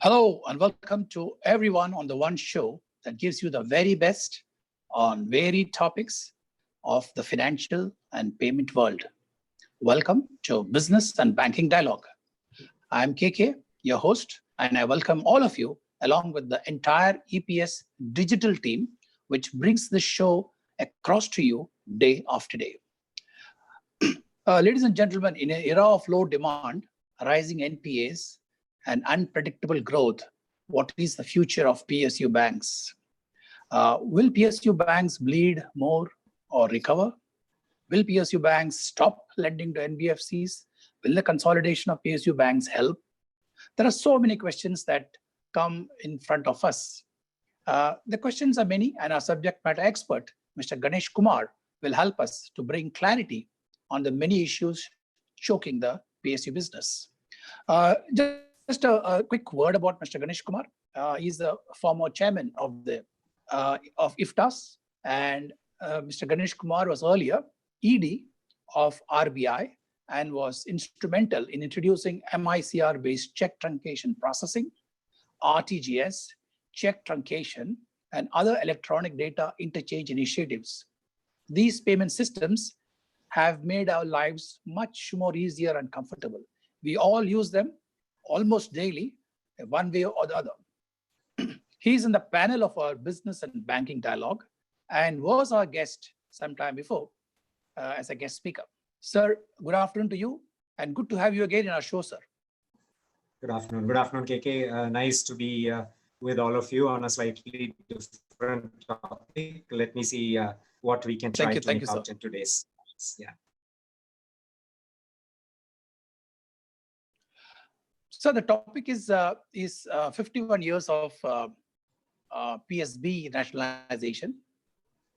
Hello and welcome to everyone on the one show that gives you the very best on varied topics of the financial and payment world. Welcome to Business and Banking Dialogue. I'm KK, your host, and I welcome all of you along with the entire EPS digital team, which brings the show across to you day after day. Ladies and gentlemen, in an era of low demand, rising NPAs, and unpredictable growth, what is the future of PSU banks? Will PSU banks bleed more or recover? Will PSU banks stop lending to NBFCs? Will the consolidation of PSU banks help? There are so many questions that come in front of us. The questions are many, and our subject matter expert, Mr. Ganesh Kumar, will help us to bring clarity on the many issues choking the PSU business. Just a quick word about Mr. Ganesh Kumar. He's the former chairman of IFTAS, and Mr. Ganesh Kumar was earlier ED of RBI and was instrumental in introducing MICR-based check truncation processing, RTGS, check truncation, and other electronic data interchange initiatives. These payment systems have made our lives much more easier and comfortable. We all use them almost daily, one way or the other. He's in the panel of our Business and Banking Dialogue and was our guest sometime before as a guest speaker. Sir, good afternoon to you, and good to have you again in our show, sir. Good afternoon. Good afternoon, KK. Nice to be with all of you on a slightly different topic. Let me see what we can try to make out in today's. Yeah. So the topic is 51 years of PSB nationalization.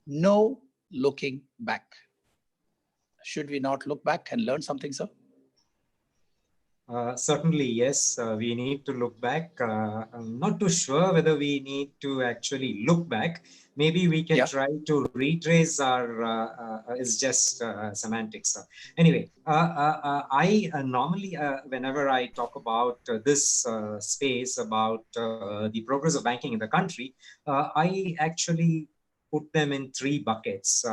No looking back. Should we not look back and learn something, sir? Certainly, yes. We need to look back. I'm not too sure whether we need to actually look back. Maybe we can try to retrace our, it's just semantics. Anyway, I normally, whenever I talk about this space, about the progress of banking in the country, I actually put them in three buckets.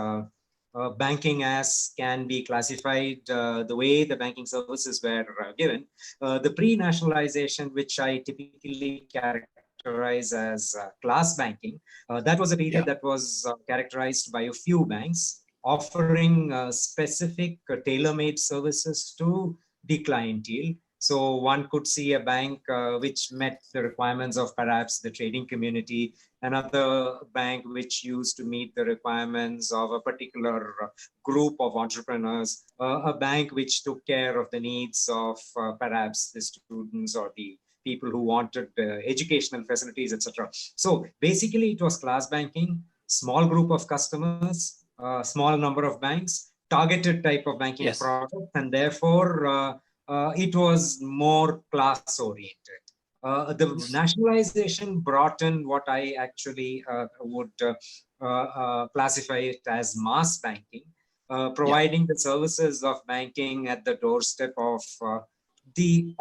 Banking as can be classified the way the banking services were given. The pre-nationalization, which I typically characterize as class banking, that was a period that was characterized by a few banks offering specific tailor-made services to the clientele. So one could see a bank which met the requirements of perhaps the trading community, another bank which used to meet the requirements of a particular group of entrepreneurs, a bank which took care of the needs of perhaps the students or the people who wanted educational facilities, etc. So basically it was class banking, small group of customers, small number of banks, targeted type of banking product, and therefore it was more class-oriented. The nationalization brought in what I actually would classify it as mass banking, providing the services of banking at the doorstep of the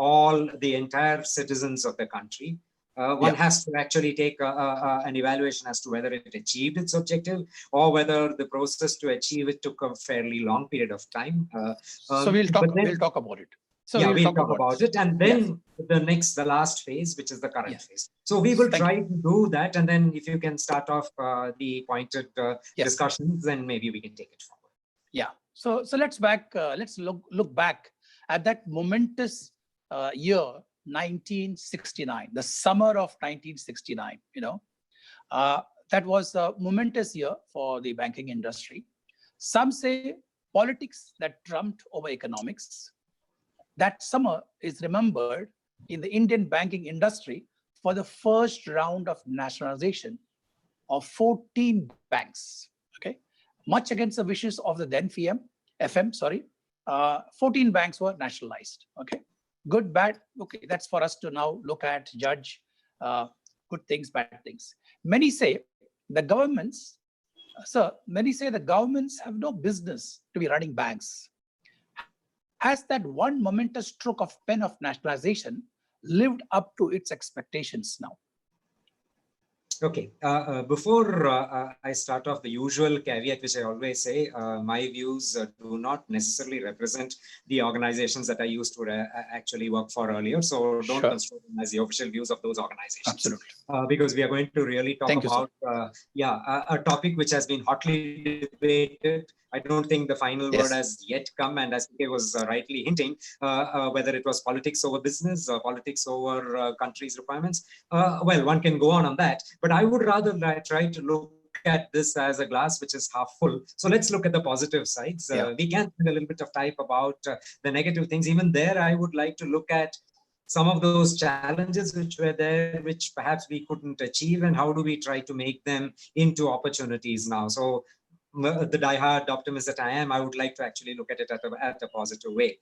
entire citizens of the country. One has to actually take an evaluation as to whether it achieved its objective or whether the process to achieve it took a fairly long period of time. So we'll talk about it. So we'll talk about it. And then the last phase, which is the current phase. So we will try to do that. And then if you can start off the pointed discussions, then maybe we can take it forward. Yeah. So let's look back at that momentous year, 1969, the summer of 1969, that was a momentous year for the banking industry. Some say politics that trumped over economics. That summer is remembered in the Indian banking industry for the first round of nationalization of 14 banks, much against the wishes of the then FM, 14 banks were nationalized, Good, bad, that's for us to now look at, judge good things, bad things. Many say the governments have no business to be running banks. Has that one momentous stroke of pen of nationalization lived up to its expectations now? Okay, before I start off, the usual caveat which I always say, my views do not necessarily represent the organizations that I used to actually work for earlier. So don't construe them as the official views of those organizations. Absolutely. Because we are going to really talk about, a topic which has been hotly debated. I don't think the final word has yet come, and as PK was rightly hinting, whether it was politics over business or politics over countries' requirements. Well, one can go on that, but I would rather try to look at this as a glass which is half full. So let's look at the positive sides. We can spend a little bit of time about the negative things. Even there, I would like to look at some of those challenges which were there, which perhaps we couldn't achieve, and how do we try to make them into opportunities now. So the diehard optimist that I am, I would like to actually look at it at a positive way.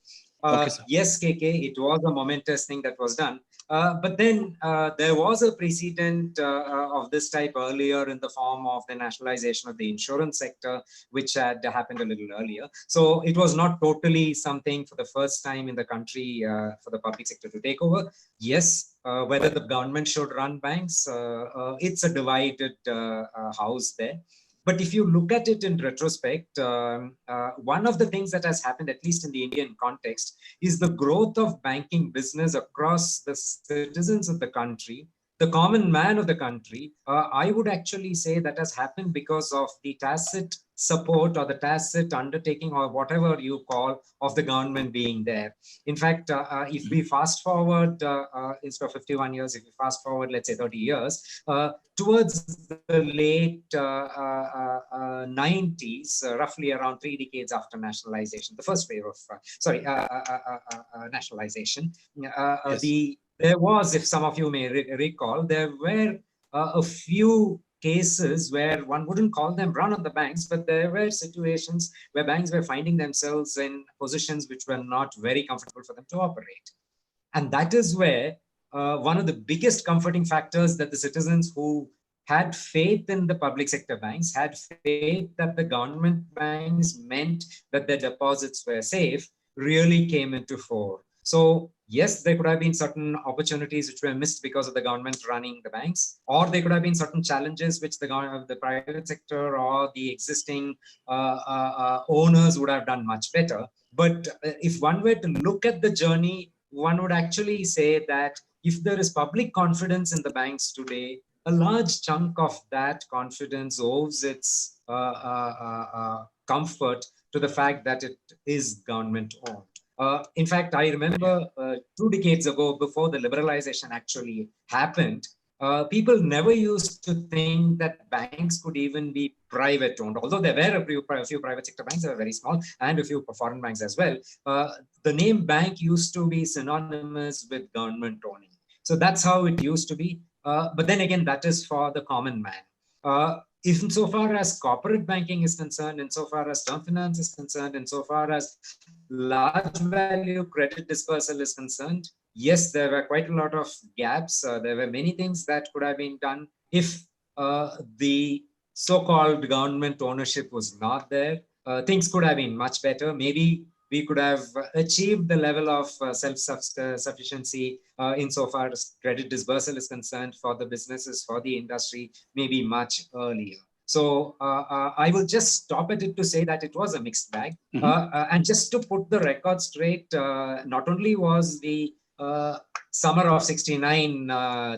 Yes, KK, it was a momentous thing that was done. But then there was a precedent of this type earlier in the form of the nationalization of the insurance sector, which had happened a little earlier. So it was not totally something for the first time in the country for the public sector to take over. Yes, whether the government should run banks, it's a divided house there. But if you look at it in retrospect, one of the things that has happened, at least in the Indian context, is the growth of banking business across the citizens of the country, the common man of the country. I would actually say that has happened because of the tacit support or the tacit undertaking or whatever you call of the government being there. In fact, if we fast forward, instead of 51 years, if we fast forward, let's say 30 years, towards the late 90s, roughly around 3 decades after nationalization, the first wave of, nationalization, there was, if some of you may recall, there were a few cases where one wouldn't call them run on the banks, but there were situations where banks were finding themselves in positions which were not very comfortable for them to operate. And that is where one of the biggest comforting factors that the citizens who had faith in the public sector banks, had faith that the government banks meant that their deposits were safe, really came into fore. So yes, there could have been certain opportunities which were missed because of the government running the banks, or there could have been certain challenges which the private sector or the existing owners would have done much better. But if one were to look at the journey, one would actually say that if there is public confidence in the banks today, a large chunk of that confidence owes its comfort to the fact that it is government owned. In fact, I remember 2 decades ago, before the liberalization actually happened, people never used to think that banks could even be private owned. Although there were a few private sector banks that were very small, and a few foreign banks as well. The name bank used to be synonymous with government owning. So that's how it used to be. But then again, that is for the common man. Insofar as corporate banking is concerned, insofar as term finance is concerned, insofar as large value credit dispersal is concerned, yes, there were quite a lot of gaps. There were many things that could have been done if the so-called government ownership was not there. Things could have been much better. Maybe we could have achieved the level of self-sufficiency insofar as credit dispersal is concerned for the businesses, for the industry, maybe much earlier. So I will just stop at it to say that it was a mixed bag. And just to put the record straight, not only was the summer of 69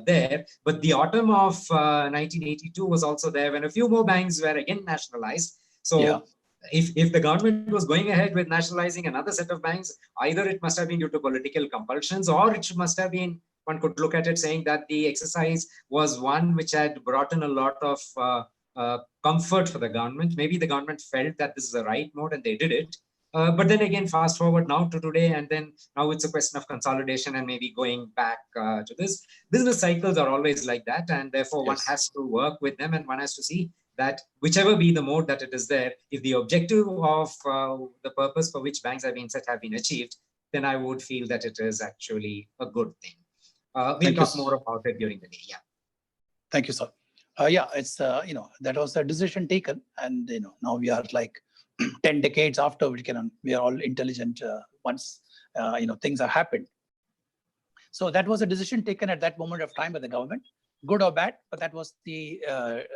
there, but the autumn of 1982 was also there when a few more banks were again nationalized. So if the government was going ahead with nationalizing another set of banks, either it must have been due to political compulsions, or it must have been, one could look at it saying that the exercise was one which had brought in a lot of comfort for the government. Maybe the government felt that this is the right mode and they did it. But then again, fast forward now to today, and then now it's a question of consolidation and maybe going back to this. Business cycles are always like that, and therefore one has to work with them, and one has to see that whichever be the mode that it is there, if the objective of the purpose for which banks have been set have been achieved, then I would feel that it is actually a good thing. We'll talk more about it during the day. Yeah. Thank you, sir. It's that was a decision taken, and now we are like 10 decades after we are all intelligent once things have happened. So that was a decision taken at that moment of time by the government, good or bad, but that was the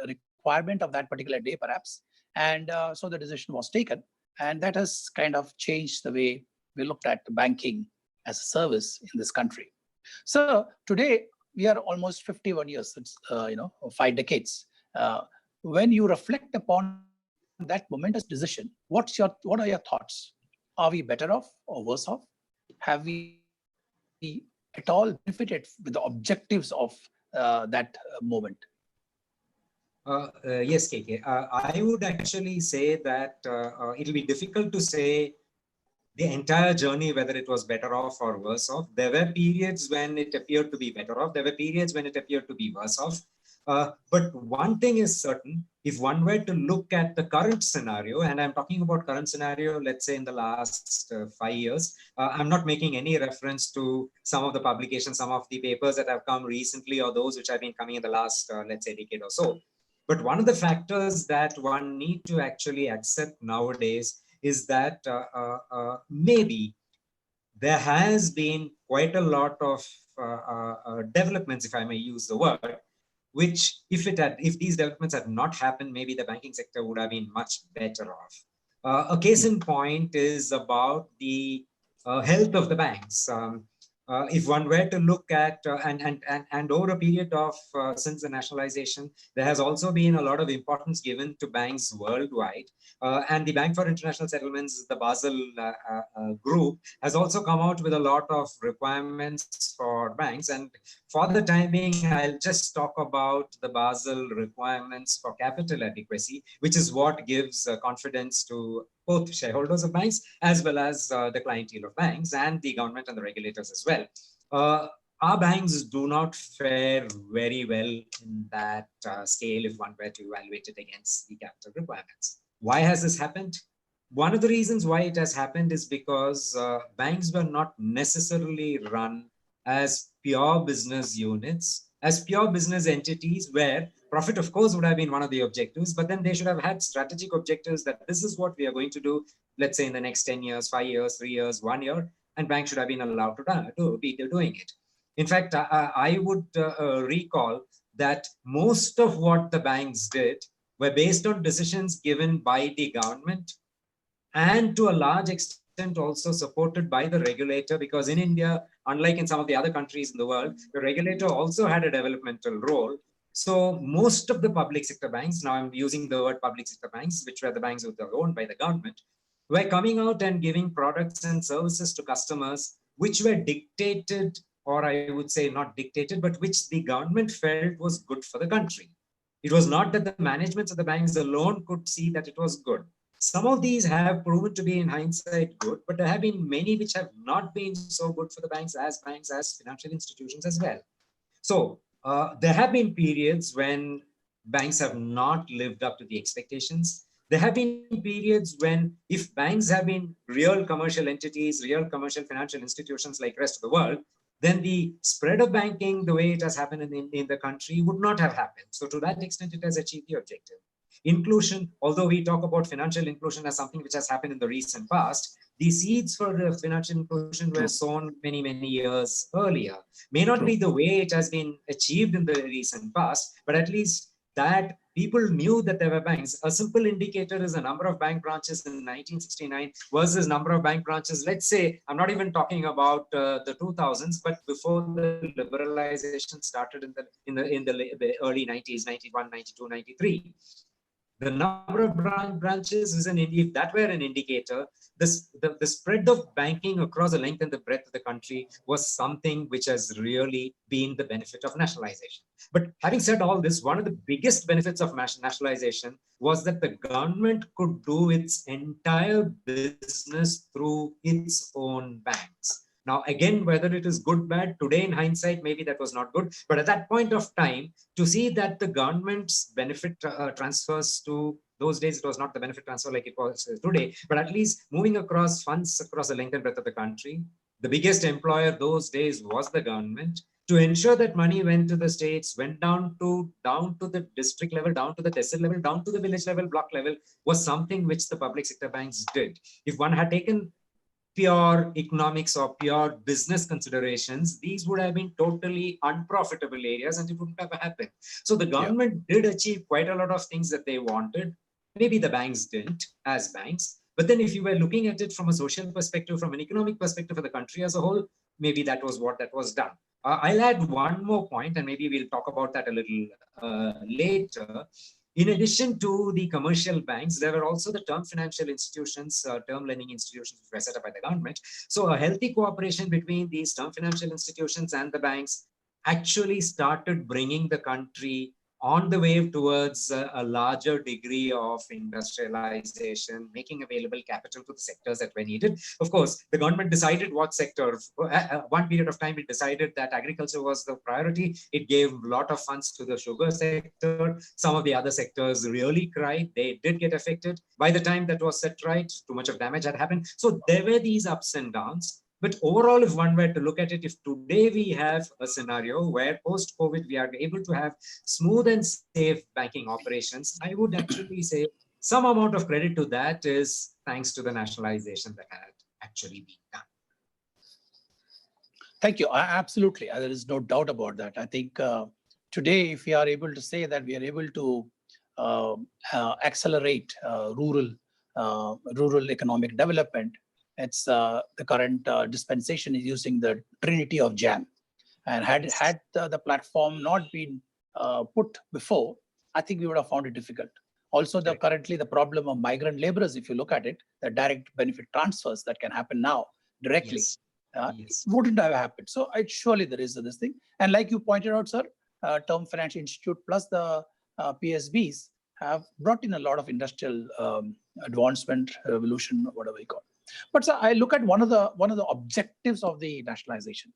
requirement of that particular day, perhaps. And so the decision was taken. And that has kind of changed the way we looked at banking as a service in this country. So today, we are almost 51 years, it's, 5 decades. When you reflect upon that momentous decision, what are your thoughts? Are we better off or worse off? Have we at all benefited with the objectives of that moment? Yes, KK. I would actually say that it'll be difficult to say the entire journey, whether it was better off or worse off. There were periods when it appeared to be better off. There were periods when it appeared to be worse off. But one thing is certain, if one were to look at the current scenario, and I'm talking about current scenario, let's say in the last 5 years, I'm not making any reference to some of the publications, some of the papers that have come recently or those which have been coming in the last, let's say, decade or so. But one of the factors that one need to actually accept nowadays is that maybe there has been quite a lot of developments, if I may use the word, which if these developments had not happened, maybe the banking sector would have been much better off. A case in point is about the health of the banks. If one were to look at and over a period of since the nationalization, there has also been a lot of importance given to banks worldwide, and the Bank for International Settlements, the Basel group, has also come out with a lot of requirements for banks. And for the time being, I'll just talk about the Basel requirements for capital adequacy, which is what gives confidence to both shareholders of banks as well as the clientele of banks and the government and the regulators as well. Our banks do not fare very well in that scale if one were to evaluate it against the capital requirements. Why has this happened? One of the reasons why it has happened is because banks were not necessarily run as pure business units, as pure business entities where profit, of course, would have been one of the objectives, but then they should have had strategic objectives that this is what we are going to do, let's say in the next 10 years, 5 years, 3 years, 1 year, and banks should have been allowed to be doing it. In fact, I would recall that most of what the banks did were based on decisions given by the government and to a large extent also supported by the regulator, because in India, unlike in some of the other countries in the world, the regulator also had a developmental role. So most of the public sector banks, now I'm using the word public sector banks, which were the banks that were owned by the government, were coming out and giving products and services to customers which were dictated, or I would say not dictated, but which the government felt was good for the country. It was not that the managements of the banks alone could see that it was good. Some of these have proven to be in hindsight good, but there have been many which have not been so good for the banks as financial institutions as well. So there have been periods when banks have not lived up to the expectations. There have been periods when if banks have been real commercial entities, real commercial financial institutions like the rest of the world, then the spread of banking, the way it has happened in the country, would not have happened. So to that extent, it has achieved the objective. Inclusion, although we talk about financial inclusion as something which has happened in the recent past, the seeds for financial inclusion were sown many, many years earlier. May not be the way it has been achieved in the recent past, but at least that people knew that there were banks. A simple indicator is the number of bank branches in 1969 versus number of bank branches, let's say, I'm not even talking about the 2000s, but before the liberalization started in the early 90s, 91, 92, 93. The number of branches is if that were an indicator, the spread of banking across the length and the breadth of the country was something which has really been the benefit of nationalization. But having said all this, one of the biggest benefits of nationalization was that the government could do its entire business through its own banks. Now, again, whether it is good, bad, today in hindsight, maybe that was not good. But at that point of time, to see that the government's benefit transfers to those days, it was not the benefit transfer like it was today, but at least moving across funds across the length and breadth of the country. The biggest employer those days was the government. To ensure that money went to the states, went down to the district level, down to the tehsil level, down to the village level, block level, was something which the public sector banks did. If one had taken pure economics or pure business considerations, these would have been totally unprofitable areas and it wouldn't have happened. So the government did achieve quite a lot of things that they wanted. Maybe the banks didn't as banks. But then if you were looking at it from a social perspective, from an economic perspective for the country as a whole, maybe that was what that was done. I'll add one more point, and maybe we'll talk about that a little later. In addition to the commercial banks, there were also the term financial institutions, term lending institutions which were set up by the government. So a healthy cooperation between these term financial institutions and the banks actually started bringing the country on the wave towards a larger degree of industrialization, making available capital to the sectors that were needed. Of course, the government decided what sector. One period of time, it decided that agriculture was the priority. It gave a lot of funds to the sugar sector. Some of the other sectors really cried. They did get affected. By the time that was set right, too much of damage had happened. So there were these ups and downs. But overall, if one were to look at it, if today we have a scenario where post-COVID we are able to have smooth and safe banking operations, I would actually say some amount of credit to that is thanks to the nationalization that had actually been done. Thank you. Absolutely. There is no doubt about that. I think today, if we are able to say that we are able to accelerate rural economic development, it's the current dispensation is using the trinity of jam. And had the platform not been put before, I think we would have found it difficult. Also, currently the problem of migrant laborers, if you look at it, the direct benefit transfers that can happen now directly, wouldn't have happened. So surely there is this thing. And like you pointed out, sir, Term Financial Institute plus the PSBs have brought in a lot of industrial advancement, revolution, whatever you call it. But sir, I look at one of the objectives of the nationalization.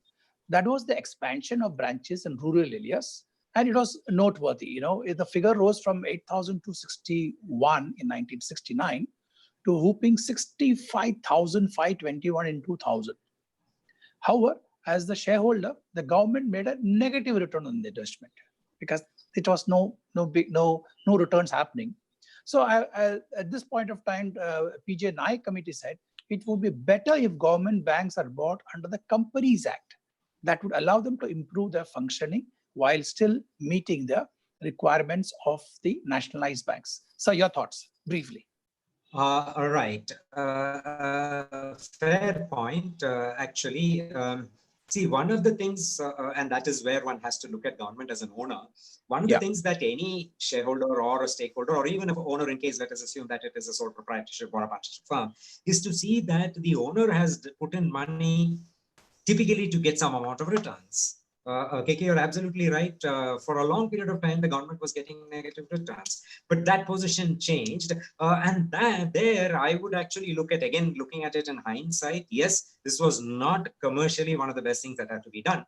That was the expansion of branches in rural areas, and it was noteworthy. You know, the figure rose from 8,261 in 1969 to whooping 65,521 in 2000. However, as the shareholder, the government made a negative return on the investment because it was no returns happening. So at this point of time, PJ Naik committee said it would be better if government banks are bought under the Companies Act. That would allow them to improve their functioning while still meeting the requirements of the nationalized banks. So your thoughts, briefly. All right. Fair point, actually. See, one of the things, and that is where one has to look at government as an owner. One of the things that any shareholder or a stakeholder, or even an owner, in case let us assume that it is a sole proprietorship or a partnership firm, is to see that the owner has put in money typically to get some amount of returns. KK, you're absolutely right. For a long period of time, the government was getting negative returns, but that position changed. And there, I would actually look at, again, looking at it in hindsight, yes, this was not commercially one of the best things that had to be done.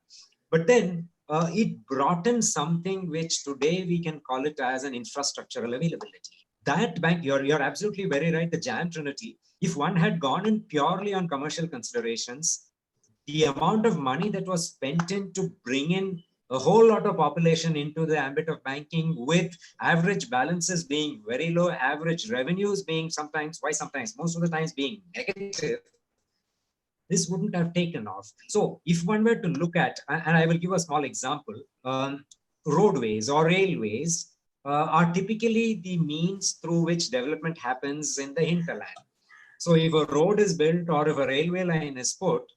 But then it brought in something which today we can call it as an infrastructural availability. That bank, you're absolutely very right, the Jam Trinity, if one had gone in purely on commercial considerations, the amount of money that was spent in to bring in a whole lot of population into the ambit of banking, with average balances being very low, average revenues being sometimes most of the times being negative, this wouldn't have taken off. So if one were to look at, and I will give a small example, roadways or railways are typically the means through which development happens in the hinterland. So if a road is built or if a railway line is put,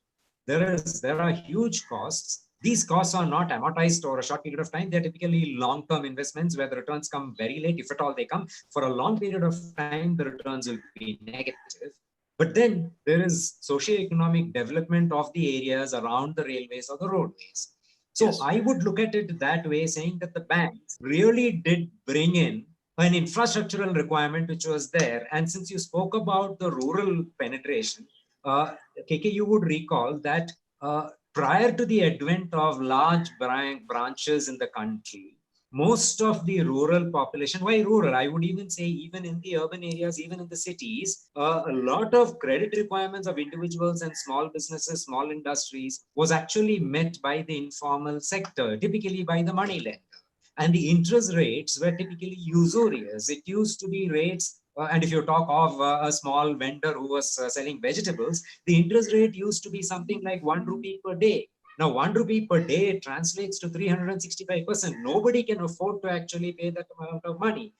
there are huge costs. These costs are not amortized over a short period of time. They're typically long-term investments where the returns come very late, if at all they come. For a long period of time, the returns will be negative. But then there is socio-economic development of the areas around the railways or the roadways. So I would look at it that way, saying that the banks really did bring in an infrastructural requirement which was there. And since you spoke about the rural penetration, KK, you would recall that prior to the advent of large branches in the country, most of the rural population, why rural? I would even say even in the urban areas, even in the cities, a lot of credit requirements of individuals and small businesses, small industries was actually met by the informal sector, typically by the money lender. And the interest rates were typically usurious. It used to be rates And if you talk of a small vendor who was selling vegetables, the interest rate used to be something like 1 rupee per day. Now, 1 rupee per day translates to 365%. Nobody can afford to actually pay that amount of money.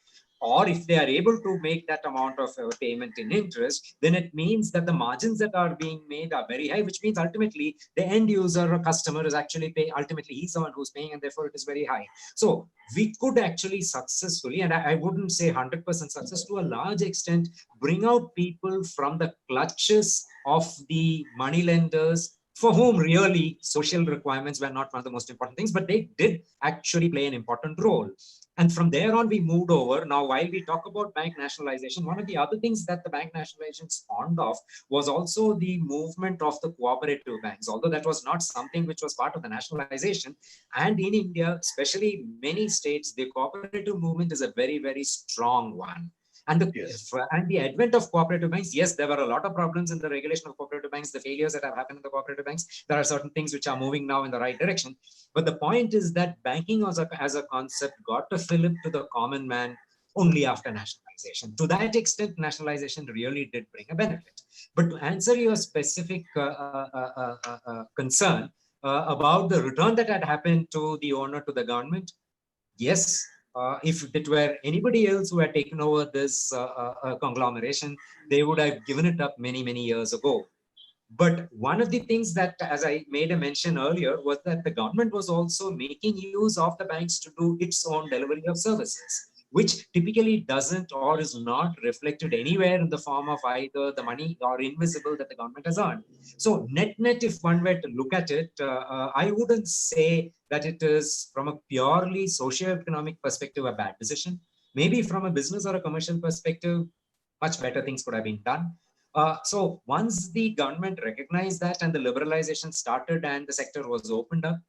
Or if they are able to make that amount of payment in interest, then it means that the margins that are being made are very high, which means ultimately the end user or customer is actually paying. Ultimately, he's the one who's paying, and therefore it is very high. So we could actually successfully, and I wouldn't say 100% success, to a large extent, bring out people from the clutches of the money lenders, for whom really social requirements were not one of the most important things, but they did actually play an important role. And from there on, we moved over. Now, while we talk about bank nationalization, one of the other things that the bank nationalization spawned off was also the movement of the cooperative banks, although that was not something which was part of the nationalization. And in India, especially many states, the cooperative movement is a very, very strong one. And the advent of cooperative banks, yes, there were a lot of problems in the regulation of cooperative banks, the failures that have happened in the cooperative banks. There are certain things which are moving now in the right direction. But the point is that banking as a concept got to fillip to the common man only after nationalization. To that extent, nationalization really did bring a benefit. But to answer your specific concern about the return that had happened to the owner, to the government, yes, if it were anybody else who had taken over this conglomeration, they would have given it up many, many years ago. But one of the things that, as I made a mention earlier, was that the government was also making use of the banks to do its own delivery of services, which typically doesn't or is not reflected anywhere in the form of either the money or invisible that the government has earned. So net, if one were to look at it, I wouldn't say that it is from a purely socio-economic perspective a bad decision. Maybe from a business or a commercial perspective, much better things could have been done. So once the government recognized that and the liberalization started and the sector was opened up,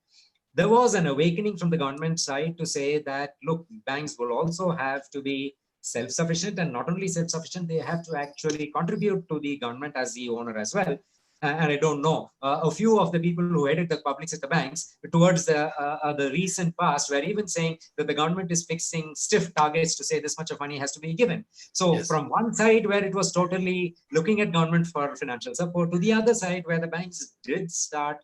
there was an awakening from the government side to say that, look, banks will also have to be self-sufficient, and not only self-sufficient, they have to actually contribute to the government as the owner as well. And I don't know, a few of the people who headed the public sector banks towards the recent past were even saying that the government is fixing stiff targets to say this much of money has to be given. So from one side where it was totally looking at government for financial support, to the other side where the banks did start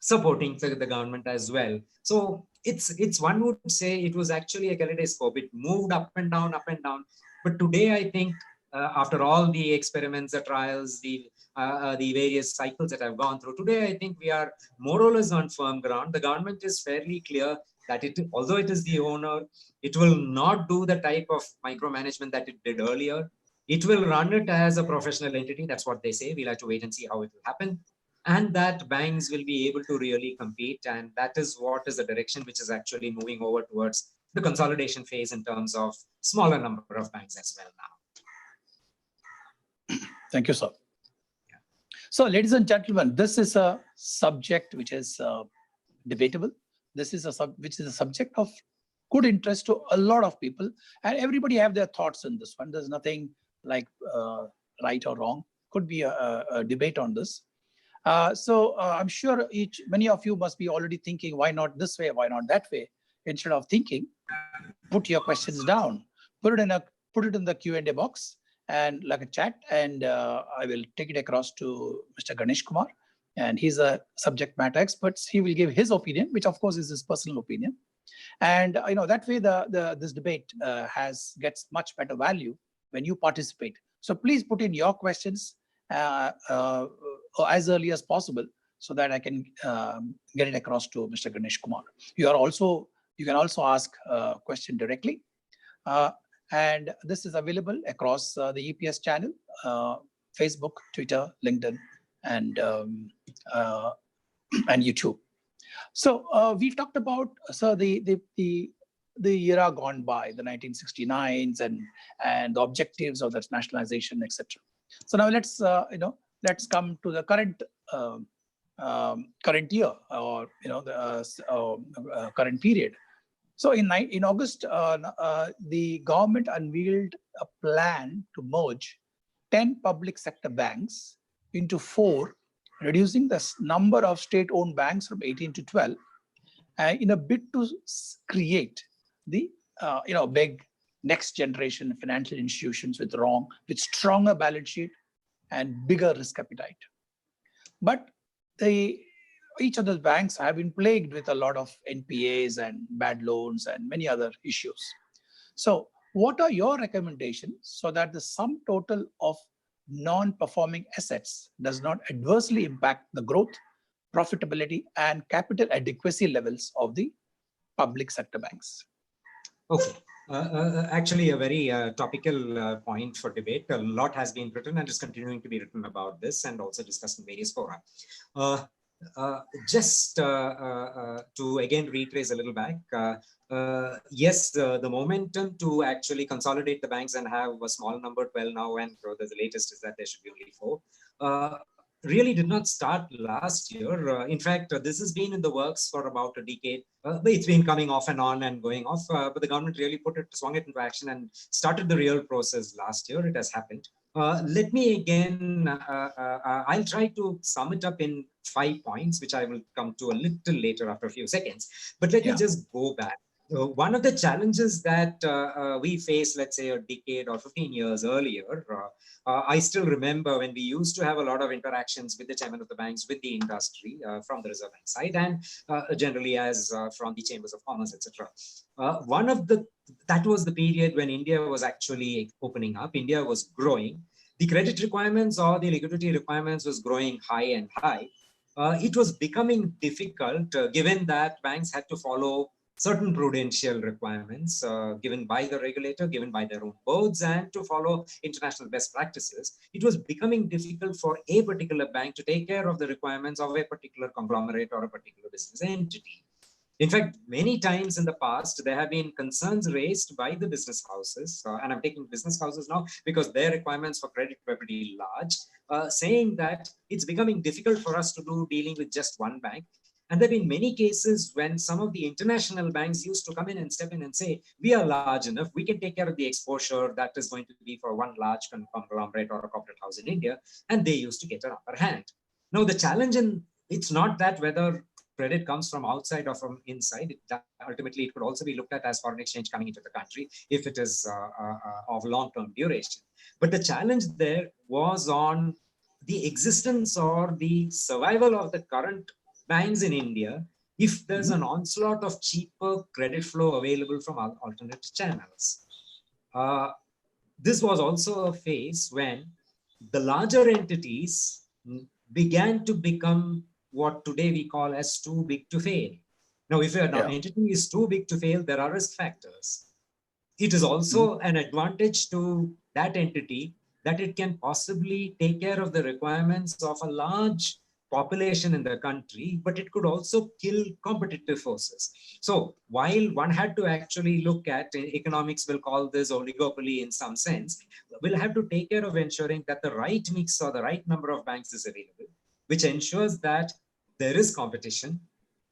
supporting the government as well. So it's one would say it was actually a kaleidoscope. It moved up and down, up and down. But today, I think after all the experiments, the trials, the various cycles that I've gone through, today I think we are more or less on firm ground. The government is fairly clear that although it is the owner, it will not do the type of micromanagement that it did earlier. It will run it as a professional entity. That's what they say. We'll have to wait and see how it will happen. And that banks will be able to really compete. And that is what is the direction which is actually moving over towards the consolidation phase in terms of smaller number of banks as well now. Thank you, sir. Yeah. So, ladies and gentlemen, this is a subject which is debatable. This is a subject of good interest to a lot of people, and everybody have their thoughts on this one. There's nothing like right or wrong. Could be a debate on this. So I'm sure many of you must be already thinking, why not this way, why not that way? Instead of thinking, put your questions down, put it in the Q&A box and like a chat, and I will take it across to Mr. Ganesh Kumar, and he's a subject matter expert. He will give his opinion, which of course is his personal opinion, and that way this debate gets much better value when you participate. So please put in your questions as early as possible, so that I can get it across to Mr. Ganesh Kumar. You can also ask a question directly, and this is available across the EPS channel, Facebook, Twitter, LinkedIn, and YouTube. So we talked about the era gone by, the 1969s, and the objectives of that nationalization, etc. So now let's come to the current year, or the current period. So in August, the government unveiled a plan to merge 10 public sector banks into 4, reducing the number of state-owned banks from 18 to 12, in a bid to create the big next generation financial institutions with stronger balance sheet and bigger risk appetite. But each of the banks have been plagued with a lot of NPAs and bad loans and many other issues. So what are your recommendations so that the sum total of non-performing assets does not adversely impact the growth, profitability, and capital adequacy levels of the public sector banks? Okay. Actually, a very topical point for debate. A lot has been written and is continuing to be written about this and also discussed in various fora. Just to again retrace a little back, yes, the momentum to actually consolidate the banks and have a small number, 12 now, and the latest is that there should be only 4, really did not start last year. In fact, this has been in the works for about a decade. But it's been coming off and on and going off, but the government really swung it into action and started the real process last year. It has happened. Let me again, I'll try to sum it up in 5 points, which I will come to a little later after a few seconds. But let me just go back. One of the challenges that we faced, let's say a decade or 15 years earlier, I still remember when we used to have a lot of interactions with the chairman of the banks, with the industry from the Reserve Bank side, and generally as from the chambers of commerce, etc. That was the period when India was actually opening up. India was growing. The credit requirements or the liquidity requirements was growing high and high. It was becoming difficult given that banks had to follow certain prudential requirements given by the regulator, given by their own boards, and to follow international best practices. It was becoming difficult for a particular bank to take care of the requirements of a particular conglomerate or a particular business entity. In fact, many times in the past, there have been concerns raised by the business houses, and I'm taking business houses now because their requirements for credit were pretty large, saying that it's becoming difficult for us to do dealing with just one bank. And there have been many cases when some of the international banks used to come in and step in and say, we are large enough, we can take care of the exposure that is going to be for one large conglomerate or a corporate house in India, and they used to get an upper hand. Now, the challenge it's not that whether credit comes from outside or from inside. Ultimately, it could also be looked at as foreign exchange coming into the country if it is of long-term duration. But the challenge there was on the existence or the survival of the current banks in India if there's an onslaught of cheaper credit flow available from alternate channels. This was also a phase when the larger entities began to become what today we call as too big to fail. Now, if an entity is too big to fail, there are risk factors. It is also an advantage to that entity that it can possibly take care of the requirements of a large population in the country, but it could also kill competitive forces. So while one had to actually look at, economics will call this oligopoly in some sense, we'll have to take care of ensuring that the right mix or the right number of banks is available, which ensures that there is competition,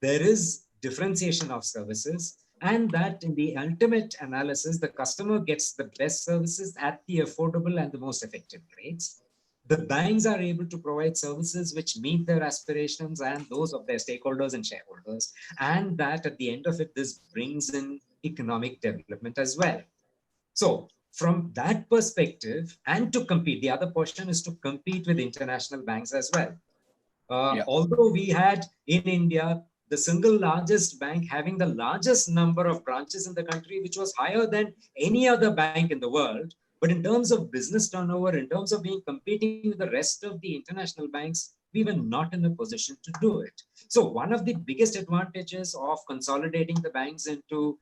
there is differentiation of services, and that in the ultimate analysis, the customer gets the best services at the affordable and the most effective rates. The banks are able to provide services which meet their aspirations and those of their stakeholders and shareholders. And that at the end of it, this brings in economic development as well. So from that perspective, and to compete, the other portion is to compete with international banks as well. Although we had in India, the single largest bank having the largest number of branches in the country, which was higher than any other bank in the world. But in terms of business turnover, in terms of being competing with the rest of the international banks, we were not in a position to do it. So one of the biggest advantages of consolidating the banks into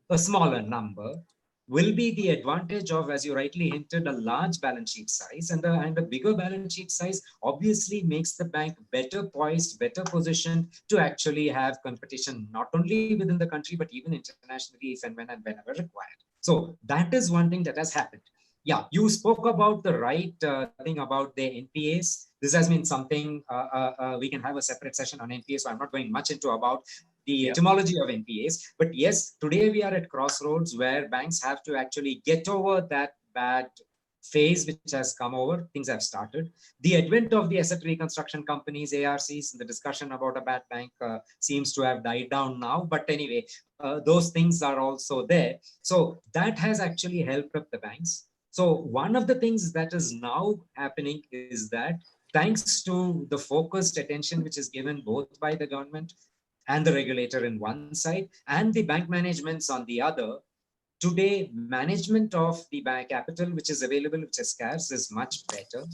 a smaller number will be the advantage of, as you rightly hinted, a large balance sheet size, and a bigger balance sheet size obviously makes the bank better poised, better positioned to actually have competition, not only within the country, but even internationally, if and when and whenever required. So that is one thing that has happened. Yeah, you spoke about the right thing about the NPAs. This has been something we can have a separate session on NPAs, so I'm not going much into about the etymology of NPAs. But yes, today we are at crossroads where banks have to actually get over that bad phase which has come over. Things have started. The advent of the asset reconstruction companies, ARCs, the discussion about a bad bank seems to have died down now. But anyway, those things are also there. So that has actually helped up the banks. So one of the things that is now happening is that thanks to the focused attention which is given both by the government and the regulator in one side and the bank managements on the other, today, management of the bank capital, which is available, which is scarce, is much better.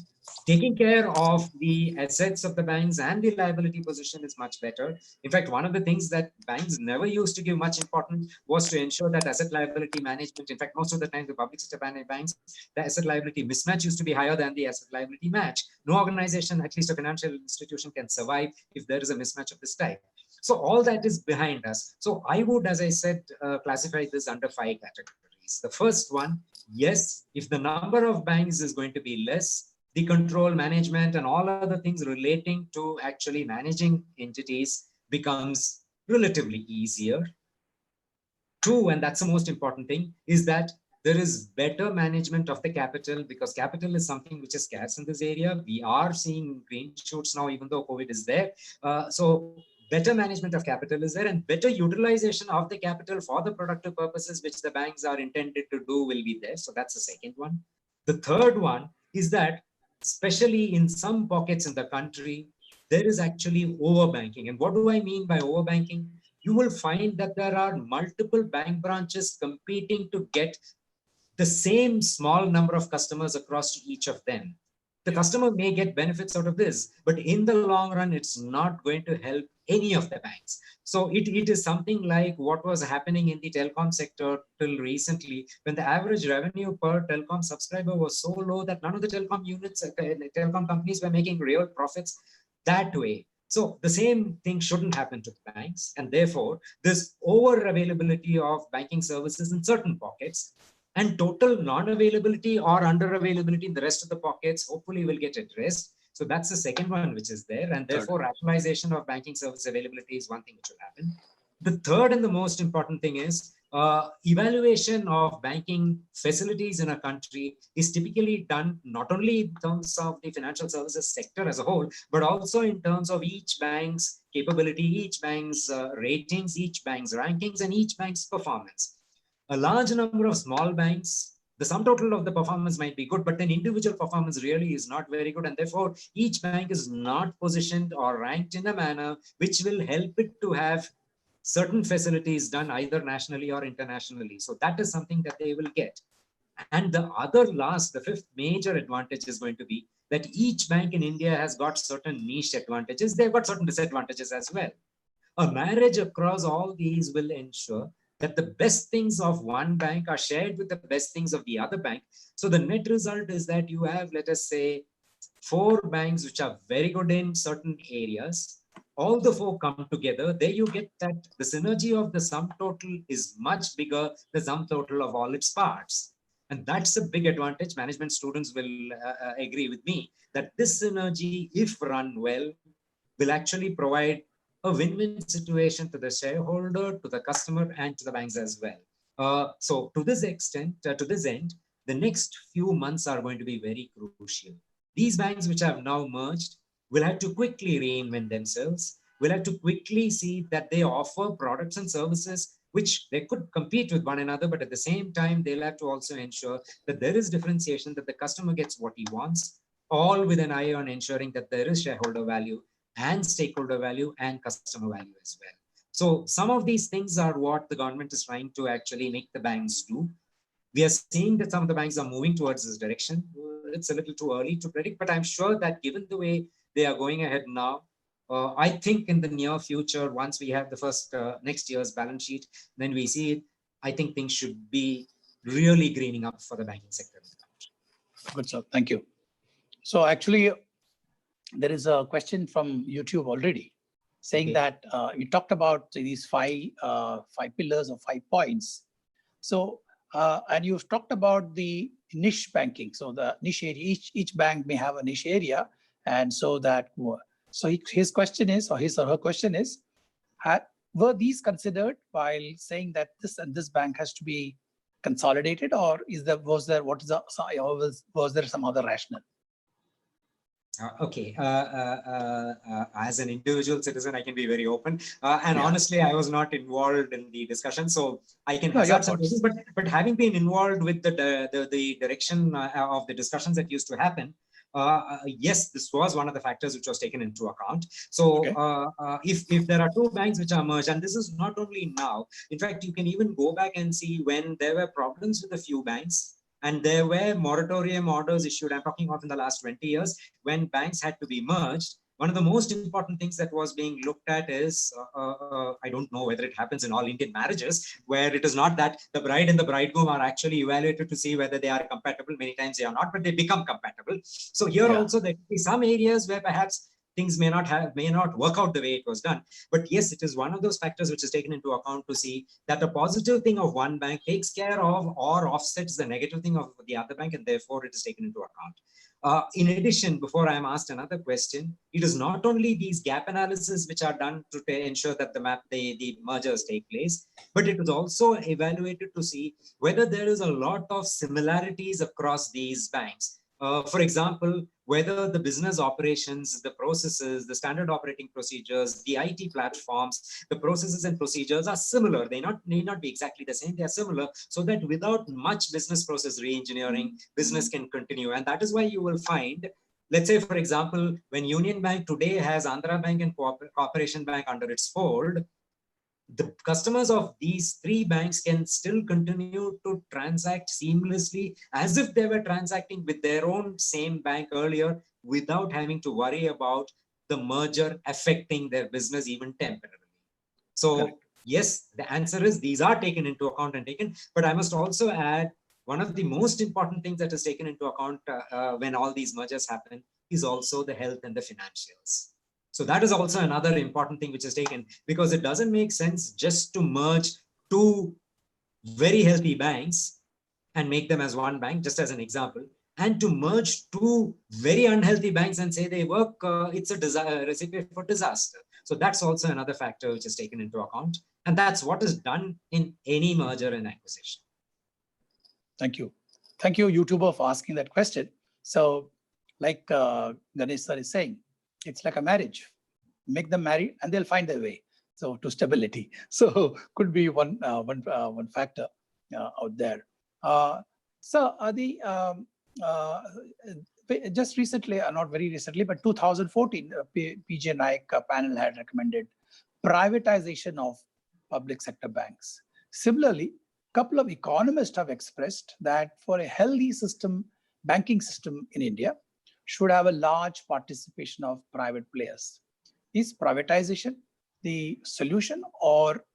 Taking care of the assets of the banks and the liability position is much better. In fact, one of the things that banks never used to give much importance was to ensure that asset liability management, in fact, most of the time, the public sector banks, the asset liability mismatch used to be higher than the asset liability match. No organization, at least a financial institution, can survive if there is a mismatch of this type. So all that is behind us. So I would, as I said, classify this under 5 categories. The first one, yes, if the number of banks is going to be less, the control, management, and all other things relating to actually managing entities becomes relatively easier. 2, and that's the most important thing, is that there is better management of the capital, because capital is something which is scarce in this area. We are seeing green shoots now, even though COVID is there. So better management of capital is there, and better utilization of the capital for the productive purposes which the banks are intended to do will be there. So that's the second one. The third one is that, especially in some pockets in the country, there is actually overbanking. And what do I mean by overbanking? You will find that there are multiple bank branches competing to get the same small number of customers across to each of them. The customer may get benefits out of this, but in the long run, it's not going to help any of the banks. So it is something like what was happening in the telecom sector till recently, when the average revenue per telecom subscriber was so low that none of the telecom units, telecom companies were making real profits that way. So the same thing shouldn't happen to banks. And therefore, this over availability of banking services in certain pockets and total non-availability or under-availability in the rest of the pockets hopefully will get addressed. So that's the second one which is there. And therefore, rationalization of banking service availability is one thing which will happen. The third and the most important thing is evaluation of banking facilities in a country is typically done not only in terms of the financial services sector as a whole, but also in terms of each bank's capability, each bank's ratings, each bank's rankings, and each bank's performance. A large number of small banks, the sum total of the performance might be good, but then individual performance really is not very good. And therefore, each bank is not positioned or ranked in a manner which will help it to have certain facilities done either nationally or internationally. So that is something that they will get. And the fifth major advantage is going to be that each bank in India has got certain niche advantages. They've got certain disadvantages as well. A marriage across all these will ensure that the best things of one bank are shared with the best things of the other bank. So the net result is that you have, let us say, 4 banks which are very good in certain areas. All the 4 come together. There you get that the synergy of the sum total is much bigger than the sum total of all its parts. And that's a big advantage. Management students will agree with me that this synergy, if run well, will actually provide a win-win situation to the shareholder, to the customer, and to the banks as well. So to this extent, to this end, the next few months are going to be very crucial. These banks which have now merged will have to quickly reinvent themselves, will have to quickly see that they offer products and services which they could compete with one another, but at the same time, they'll have to also ensure that there is differentiation, that the customer gets what he wants, all with an eye on ensuring that there is shareholder value and stakeholder value and customer value as well. So some of these things are what the government is trying to actually make the banks do. We are seeing that some of the banks are moving towards this direction. It's a little too early to predict, but I'm sure that given the way they are going ahead now, I think in the near future, once we have the first next year's balance sheet, then we see it, I think things should be really greening up for the banking sector in the country. Good, sir. Thank you. So actually, there is a question from YouTube already saying that you talked about these 5 pillars or 5 points. So, and you've talked about the niche banking. So the niche area, each bank may have a niche area. And so that, so his question is, or his or her question is, were these considered while saying that this and this bank has to be consolidated, or was there some other rationale? Okay. As an individual citizen, I can be very open. And honestly, I was not involved in the discussion, so I can hazard some questions. But having been involved with the direction of the discussions that used to happen, yes, this was one of the factors which was taken into account. So if there are two banks which are merged, and this is not only now, in fact, you can even go back and see when there were problems with a few banks, and there were moratorium orders issued. I'm talking of in the last 20 years, when banks had to be merged. One of the most important things that was being looked at is, I don't know whether it happens in all Indian marriages, where it is not that the bride and the bridegroom are actually evaluated to see whether they are compatible. Many times they are not, but they become compatible. So here also there could be some areas where perhaps things may not work out the way it was done. But yes, it is one of those factors which is taken into account to see that the positive thing of one bank takes care of or offsets the negative thing of the other bank, and therefore it is taken into account. In addition, before I am asked another question, it is not only these gap analysis which are done to ensure that the mergers take place, but it is also evaluated to see whether there is a lot of similarities across these banks. For example, whether the business operations, the processes, the standard operating procedures, the IT platforms, the processes and procedures are similar. They need not be exactly the same. They are similar, so that without much business process re-engineering, business can continue. And that is why you will find, let's say, for example, when Union Bank today has Andhra Bank and Corporation Bank under its fold, the customers of these three banks can still continue to transact seamlessly as if they were transacting with their own same bank earlier, without having to worry about the merger affecting their business even temporarily. So yes, the answer is these are taken into account and taken, but I must also add, one of the most important things that is taken into account when all these mergers happen is also the health and the financials. So that is also another important thing which is taken, because it doesn't make sense just to merge two very healthy banks and make them as one bank, just as an example, and to merge two very unhealthy banks and say they work, it's a recipe for disaster. So that's also another factor which is taken into account. And that's what is done in any merger and acquisition. Thank you. Thank you, YouTuber, for asking that question. So like Ganesh sir is saying, it's like a marriage. Make them marry and they'll find their way to stability. So could be one factor out there. Just recently, not very recently, but 2014, PJ Naik panel had recommended privatization of public sector banks. Similarly, a couple of economists have expressed that for a healthy banking system in India should have a large participation of private players. Is privatization the solution, or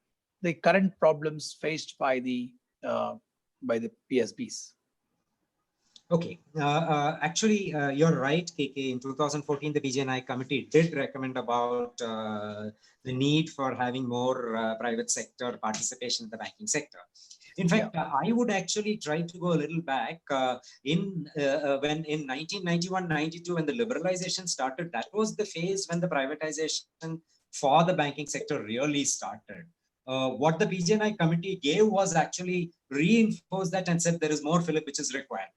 the current problems faced by the PSBs? Okay, actually, you're right, KK. In 2014, the PJ committee did recommend about the need for having more private sector participation in the banking sector. In fact, I would actually try to go a little back. When in 1991-92, when the liberalization started, that was the phase when the privatization for the banking sector really started. What the PJ committee gave was actually reinforced that and said there is more fillip which is required.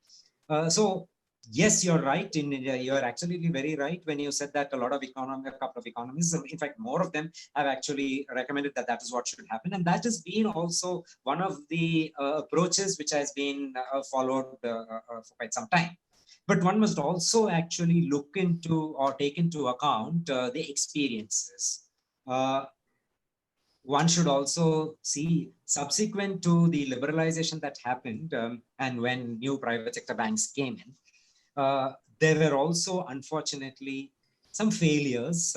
So yes, you're right. You're absolutely very right when you said that a couple of economists, in fact, more of them have actually recommended that that is what should happen. And that has been also one of the approaches which has been followed for quite some time. But one must also actually look into or take into account the experiences. One should also see, subsequent to the liberalization that happened and when new private sector banks came in, there were also, unfortunately, some failures.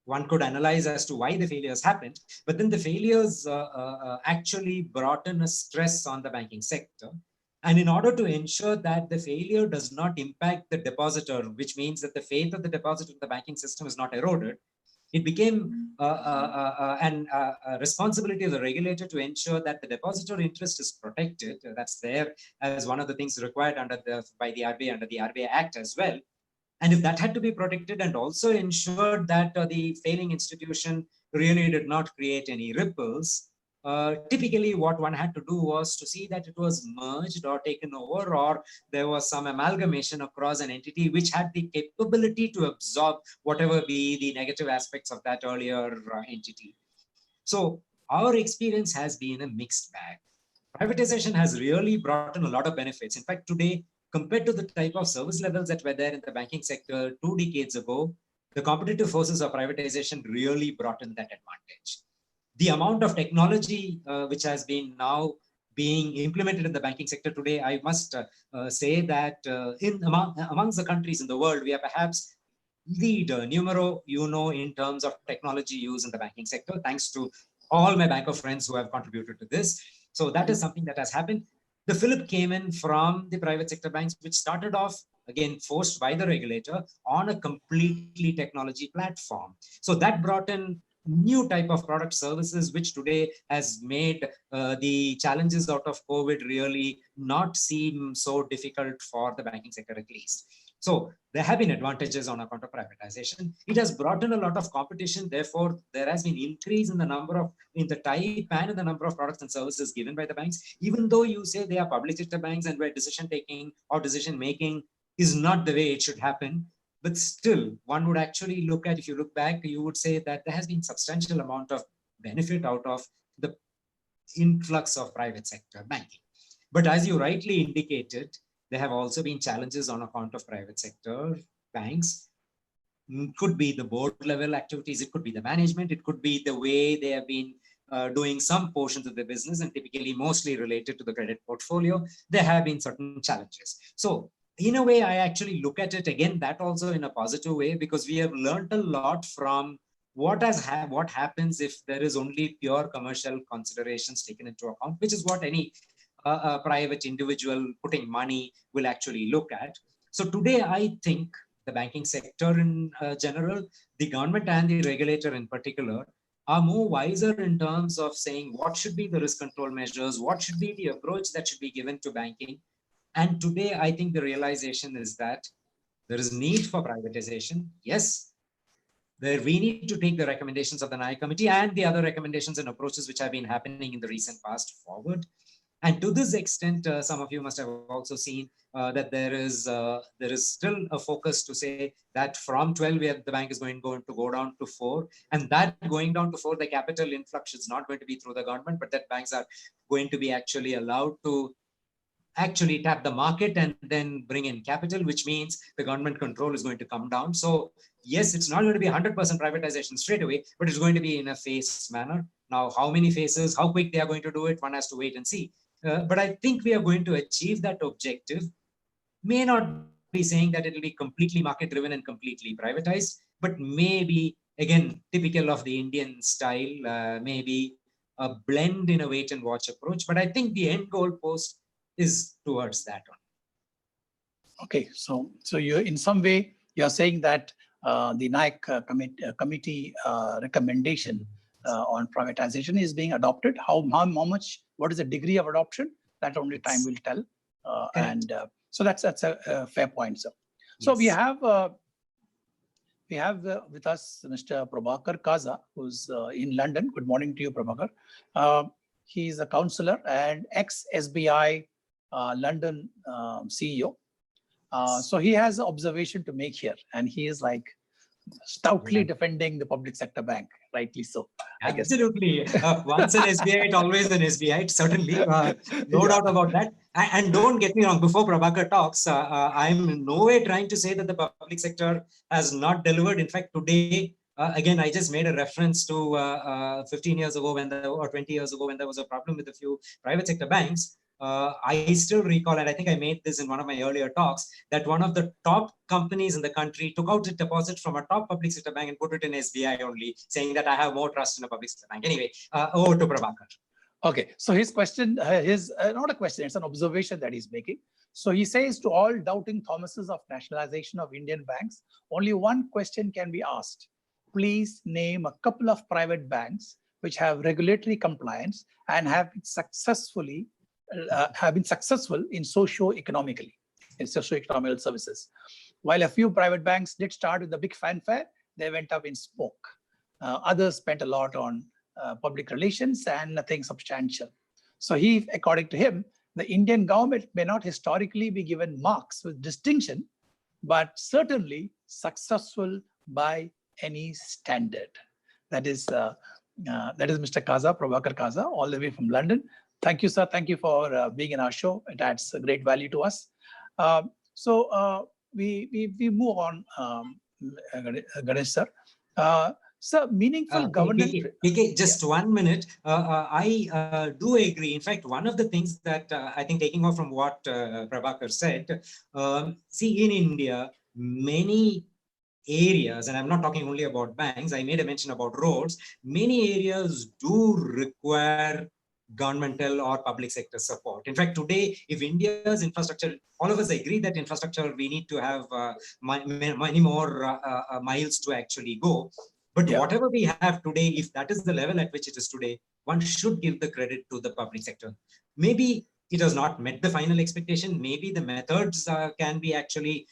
One could analyze as to why the failures happened, but then the failures actually brought in a stress on the banking sector. And in order to ensure that the failure does not impact the depositor, which means that the faith of the depositor in the banking system is not eroded, it became a responsibility of the regulator to ensure that the depositor interest is protected. That's there as one of the things required by the RBI under the RBI Act as well. And if that had to be protected and also ensured that the failing institution really did not create any ripples, typically what one had to do was to see that it was merged or taken over, or there was some amalgamation across an entity which had the capability to absorb whatever be the negative aspects of that earlier entity. So our experience has been a mixed bag. Privatization has really brought in a lot of benefits. In fact, today, compared to the type of service levels that were there in the banking sector 2 decades ago, the competitive forces of privatization really brought in that advantage. The amount of technology which has been now being implemented in the banking sector today, I must say that amongst the countries in the world, we are perhaps leader numero uno in terms of technology use in the banking sector, thanks to all my banker friends who have contributed to this. So that is something that has happened. The fillip came in from the private sector banks, which started off, again, forced by the regulator on a completely technology platform. So that brought in new type of product services, which today has made the challenges out of COVID really not seem so difficult for the banking sector at least. So there have been advantages on account of privatization. It has brought in a lot of competition. Therefore, there has been increase in the number of, in the type and in the number of products and services given by the banks, even though you say they are public sector banks and where decision taking or decision making is not the way it should happen. But still, one would actually look at, if you look back, you would say that there has been substantial amount of benefit out of the influx of private sector banking. But as you rightly indicated, there have also been challenges on account of private sector banks. It could be the board level activities, it could be the management, it could be the way they have been doing some portions of the business, and typically mostly related to the credit portfolio. There have been certain challenges. So in a way, I actually look at it again, that also in a positive way, because we have learned a lot from what happens if there is only pure commercial considerations taken into account, which is what any private individual putting money will actually look at. So today, I think the banking sector in general, the government and the regulator in particular, are more wiser in terms of saying what should be the risk control measures, what should be the approach that should be given to banking. And today, I think the realization is that there is need for privatization. Yes, there we need to take the recommendations of the NAI committee and the other recommendations and approaches which have been happening in the recent past forward. And to this extent, some of you must have also seen that there is still a focus to say that from 12, where the bank is going to go down to 4, and that going down to 4, the capital influx is not going to be through the government, but that banks are going to be actually allowed to actually tap the market and then bring in capital, which means the government control is going to come down. So yes, it's not going to be 100% privatization straight away, but it's going to be in a phased manner. Now, how many phases, how quick they are going to do it, one has to wait and see. But I think we are going to achieve that objective. May not be saying that it will be completely market driven and completely privatized, but maybe, again, typical of the Indian style, maybe a blend in a wait and watch approach. But I think the end goal post is towards that one. Okay, so you, in some way, you're saying that the NAIC committee recommendation on privatization is being adopted. How much, what is the degree of adoption? That only time will tell. So that's a fair point, sir. So yes. we have with us Mr. Prabhakar Kaza, who's in London. Good morning to you, Prabhakar. He's a counselor and ex-SBI London CEO. So he has an observation to make here, and he is like stoutly defending the public sector bank, rightly so. Absolutely. Once an SBI, always an SBI, certainly. No doubt about that. And don't get me wrong, before Prabhakar talks, I'm in no way trying to say that the public sector has not delivered. In fact, today, again, I just made a reference to 15 years ago or 20 years ago when there was a problem with a few private sector banks. I still recall, and I think I made this in one of my earlier talks, that one of the top companies in the country took out a deposit from a top public sector bank and put it in SBI only, saying that I have more trust in a public sector bank. Anyway, over to Prabhakar. Okay, so his question, not a question, it's an observation that he's making. So he says, to all doubting Thomases of nationalization of Indian banks, only one question can be asked. Please name a couple of private banks which have regulatory compliance and have been successful in socio-economical services. While a few private banks did start with a big fanfare, they went up in smoke. Others spent a lot on public relations and nothing substantial. So he, according to him, the Indian government may not historically be given marks with distinction, but certainly successful by any standard. That is Mr. Kaza, Prabhakar Kaza, all the way from London. Thank you, sir. Thank you for being in our show. It adds great value to us. We move on, Ganesh sir. Sir, meaningful governance. Just 1 minute. I do agree. In fact, one of the things that I think, taking off from what Prabhakar said, see, in India, many areas, and I'm not talking only about banks, I made a mention about roads, many areas do require governmental or public sector support. In fact, today, if India's infrastructure, all of us agree that infrastructure, we need to have many more miles to actually go. But whatever we have today, if that is the level at which it is today, one should give the credit to the public sector. Maybe it has not met the final expectation. Maybe the methods can be actually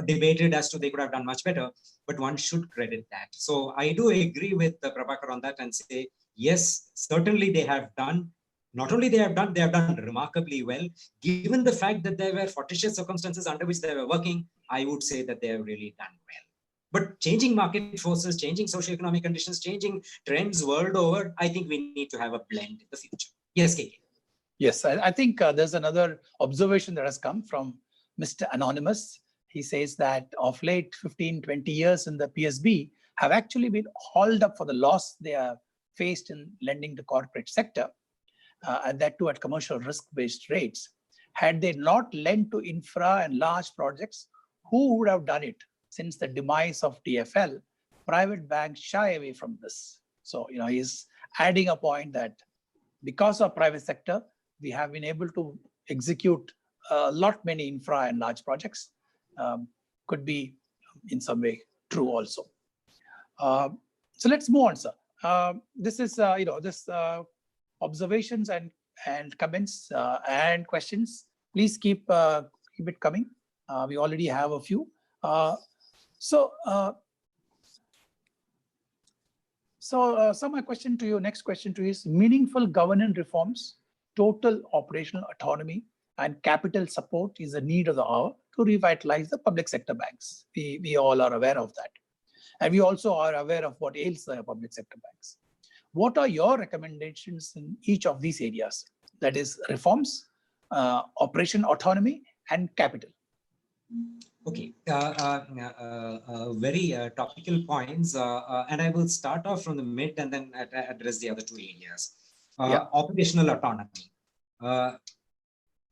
debated as to they could have done much better, but one should credit that. So I do agree with Prabhakar on that and say, yes, certainly they have done. Not only they have done remarkably well. Given the fact that there were fortuitous circumstances under which they were working, I would say that they have really done well. But changing market forces, changing socioeconomic conditions, changing trends world over, I think we need to have a blend in the future. Yes, KK. Yes, I think there's another observation that has come from Mr. Anonymous. He says that of late 15, 20 years in the PSB have actually been hauled up for the loss they have faced in lending to corporate sector, and that too at commercial risk-based rates. Had they not lent to infra and large projects, who would have done it? Since the demise of TFL, private banks shy away from this. So, he's adding a point that because of private sector, we have been able to execute a lot many infra and large projects. Could be in some way true also. So let's move on, sir. This is, this observations and comments and questions. Please keep it coming. We already have a few. So my question to you, next question to you is meaningful governance reforms, total operational autonomy, and capital support is a need of the hour to revitalize the public sector banks. We all are aware of that. And we also are aware of what ails the public sector banks. What are your recommendations in each of these areas? That is reforms, operation autonomy, and capital. Okay, very topical points, and I will start off from the mid and then address the other two areas. Operational autonomy. I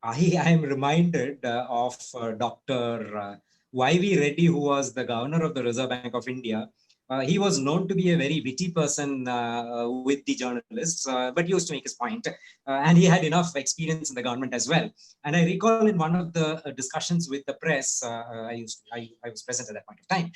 am reminded of Dr. Y.V. Reddy, who was the governor of the Reserve Bank of India. He was known to be a very witty person with the journalists, but used to make his point. And he had enough experience in the government as well. And I recall in one of the discussions with the press, I was present at that point of time.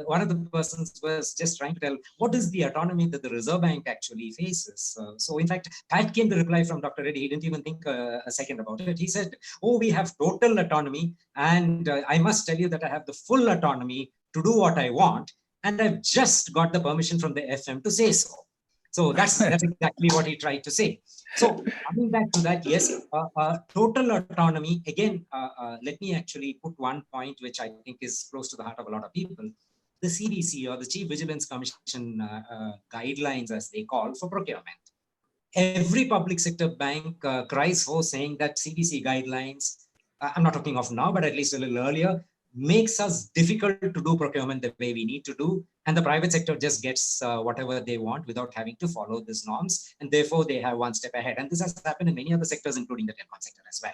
One of the persons was just trying to tell what is the autonomy that the Reserve Bank actually faces. So in fact, that came the reply from Dr. Reddy. He didn't even think a second about it. He said, oh, we have total autonomy. And I must tell you that I have the full autonomy to do what I want, and I've just got the permission from the FM to say so. So that's exactly what he tried to say. So coming back to that, yes, total autonomy. Again, let me actually put one point which I think is close to the heart of a lot of people. The CVC, or the Chief Vigilance Commission guidelines, as they call, for procurement. Every public sector bank cries for, saying that CVC guidelines, I'm not talking of now, but at least a little earlier, makes us difficult to do procurement the way we need to do. And the private sector just gets whatever they want without having to follow these norms. And therefore, they have one step ahead. And this has happened in many other sectors, including the telecom sector as well.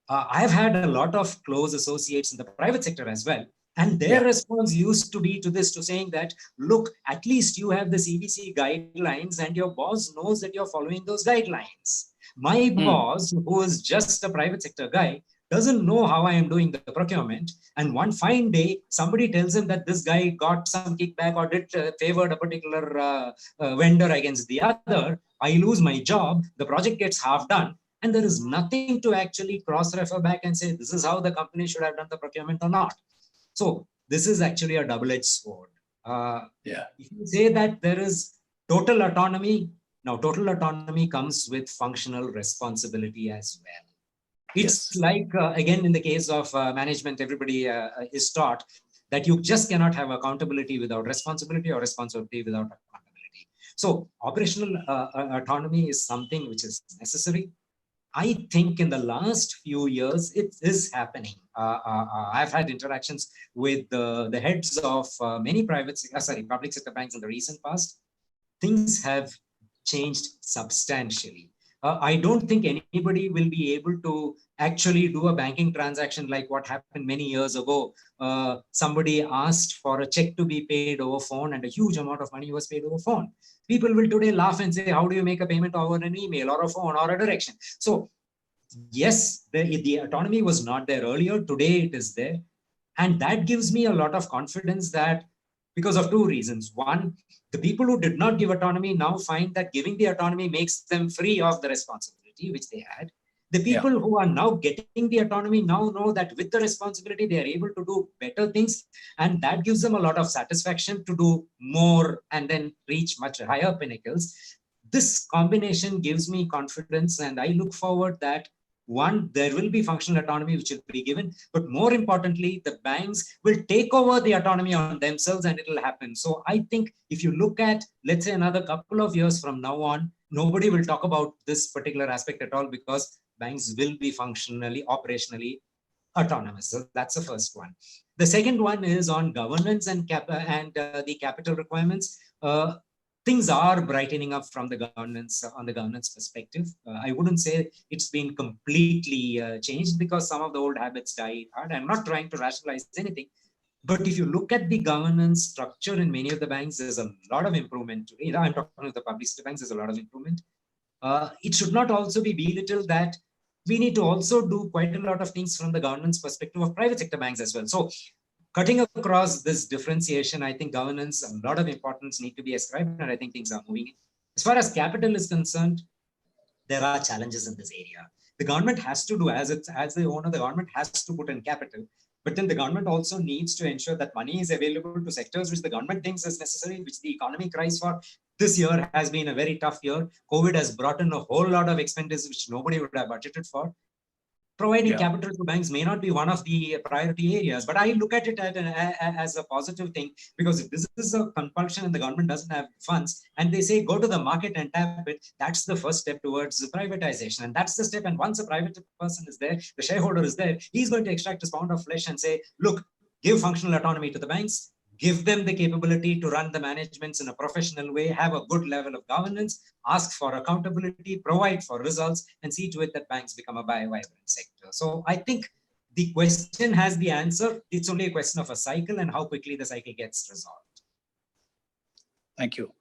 I have had a lot of close associates in the private sector as well. And their response used to be to this, to saying that, look, at least you have the CVC guidelines and your boss knows that you're following those guidelines. My boss, who is just a private sector guy, doesn't know how I am doing the procurement. And one fine day, somebody tells him that this guy got some kickback or did favored a particular vendor against the other. I lose my job. The project gets half done. And there is nothing to actually cross-refer back and say, this is how the company should have done the procurement or not. So this is actually a double-edged sword. If you say that there is total autonomy, now total autonomy comes with functional responsibility as well. It's like, again, in the case of management, everybody is taught that you just cannot have accountability without responsibility or responsibility without accountability. So operational autonomy is something which is necessary. I think in the last few years, it is happening. I've had interactions with the heads of many public sector banks in the recent past. Things have changed substantially. I don't think anybody will be able to actually do a banking transaction like what happened many years ago. Somebody asked for a check to be paid over phone and a huge amount of money was paid over phone. People will today laugh and say, how do you make a payment over an email or a phone or a direction? So yes, the autonomy was not there earlier. Today it is there. And that gives me a lot of confidence that, because of two reasons. One, the people who did not give autonomy now find that giving the autonomy makes them free of the responsibility which they had. The people who are now getting the autonomy now know that with the responsibility, they are able to do better things. And that gives them a lot of satisfaction to do more and then reach much higher pinnacles. This combination gives me confidence, and I look forward that one, there will be functional autonomy which will be given, but more importantly, the banks will take over the autonomy on themselves and it will happen. So I think if you look at, let's say, another couple of years from now on, nobody will talk about this particular aspect at all because banks will be functionally, operationally autonomous. So that's the first one. The second one is on governance and the capital requirements. Things are brightening up from the governance, on the governance perspective. I wouldn't say it's been completely changed because some of the old habits died hard. I'm not trying to rationalize anything, but if you look at the governance structure in many of the banks, there's a lot of improvement. I'm talking about the public sector banks, there's a lot of improvement. It should not also be belittled that we need to also do quite a lot of things from the governance perspective of private sector banks as well. So cutting across this differentiation, I think governance, a lot of importance need to be ascribed, and I think things are moving. As far as capital is concerned, there are challenges in this area. The government has to do, as the owner, the government has to put in capital, but then the government also needs to ensure that money is available to sectors which the government thinks is necessary, which the economy cries for. This year has been a very tough year. COVID has brought in a whole lot of expenses which nobody would have budgeted for. Providing capital to banks may not be one of the priority areas, but I look at it as a positive thing, because if this is a compulsion and the government doesn't have funds and they say go to the market and tap it, that's the first step towards privatization. And that's the step. And once a private person is there, the shareholder is there, he's going to extract his pound of flesh and say, look, give functional autonomy to the banks, give them the capability to run the managements in a professional way, have a good level of governance, ask for accountability, provide for results, and see to it that banks become a vibrant sector. So I think the question has the answer. It's only a question of a cycle and how quickly the cycle gets resolved. Thank you.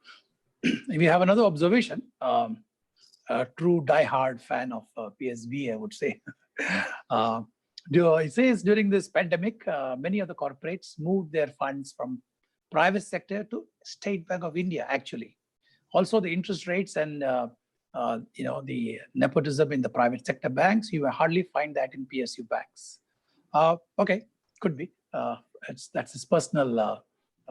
We have another observation. A true diehard fan of PSB, I would say. It says during this pandemic, many of the corporates moved their funds from private sector to State Bank of India, actually. Also, the interest rates and the nepotism in the private sector banks, you will hardly find that in PSU banks. Okay, could be. That's his personal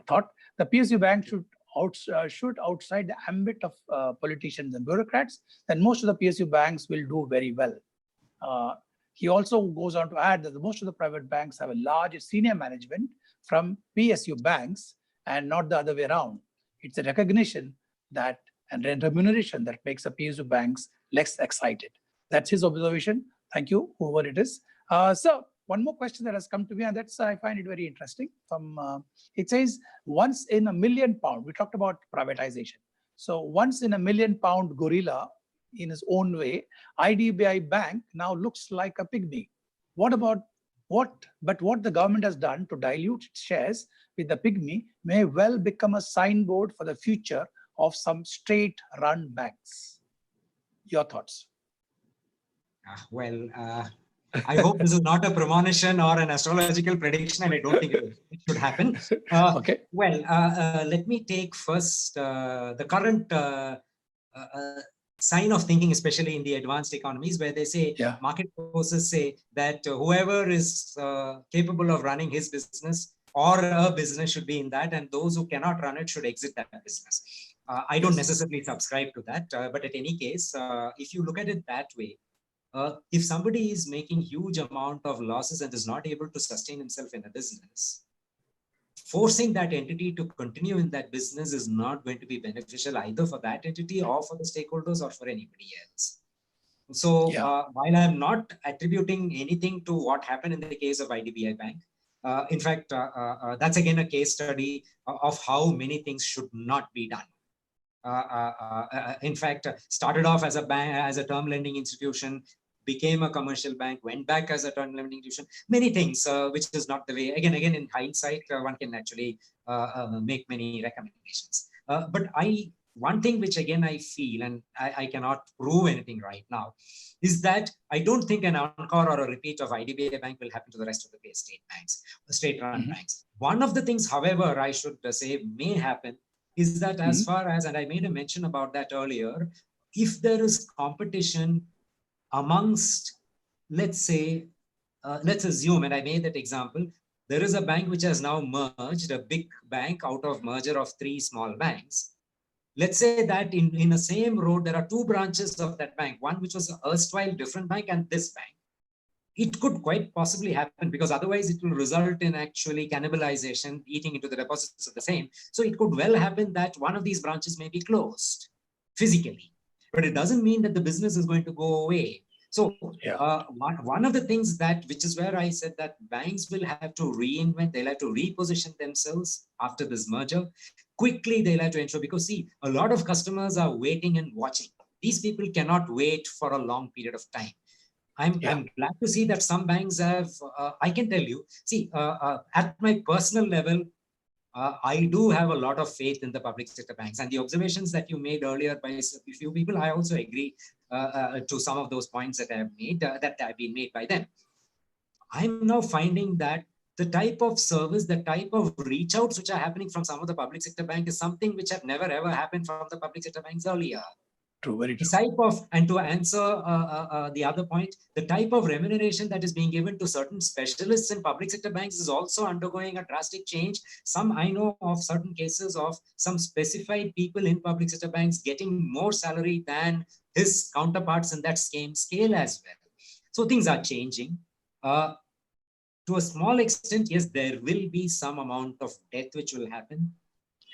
thought. The PSU bank should outside the ambit of politicians and bureaucrats, then most of the PSU banks will do very well. He also goes on to add that most of the private banks have a large senior management from PSU banks and not the other way around. It's a recognition that and remuneration that makes the PSU banks less excited. That's his observation. Thank you, whoever it is. So one more question that has come to me, and that's I find it very interesting. It says, once in a £1 million, we talked about privatization. So once in a £1 million gorilla in his own way, IDBI Bank now looks like a pygmy. What the government has done to dilute its shares with the pygmy may well become a signboard for the future of some state-run banks. Your thoughts? I hope this is not a premonition or an astrological prediction, and I don't think it should happen. Okay. Let me take first the current sign of thinking, especially in the advanced economies, where they say, market forces say that whoever is capable of running his business or a business should be in that, and those who cannot run it should exit that business. I don't necessarily subscribe to that, but at any case, if you look at it that way, if somebody is making huge amount of losses and is not able to sustain himself in a business, forcing that entity to continue in that business is not going to be beneficial either for that entity or for the stakeholders or for anybody else. So while I'm not attributing anything to what happened in the case of IDBI Bank, in fact, that's again a case study of how many things should not be done. In fact, started off as a bank, as a term lending institution, became a commercial bank, went back as a term lending institution, many things, which is not the way. Again, in hindsight, one can actually make many recommendations. But one thing which again I feel, and I cannot prove anything right now, is that I don't think an encore or a repeat of IDBI Bank will happen to the rest of the state banks, state-run banks. One of the things, however, I should say may happen is that as far as, and I made a mention about that earlier, if there is competition amongst, let's say, let's assume, and I made that example, there is a bank which has now merged, a big bank out of merger of 3 small banks. Let's say that in the same road, there are 2 branches of that bank, one which was an erstwhile different bank and this bank. It could quite possibly happen, because otherwise it will result in actually cannibalization, eating into the deposits of the same. So it could well happen that one of these branches may be closed physically, but it doesn't mean that the business is going to go away. So one of the things which is where I said that banks will have to reinvent, they'll have to reposition themselves after this merger. Quickly, they'll have to ensure, because see, a lot of customers are waiting and watching. These people cannot wait for a long period of time. I'm glad to see that some banks have, I can tell you, see, at my personal level, I do have a lot of faith in the public sector banks, and the observations that you made earlier by a few people, I also agree to some of those points that I have made, that have been made by them. I'm now finding that the type of service, the type of reach outs which are happening from some of the public sector banks is something which have never ever happened from the public sector banks earlier. True, very true. The type of, and to answer the other point, the type of remuneration that is being given to certain specialists in public sector banks is also undergoing a drastic change. I know of certain cases of some specified people in public sector banks getting more salary than his counterparts in that same scale as well. So things are changing. To a small extent, yes, there will be some amount of death which will happen.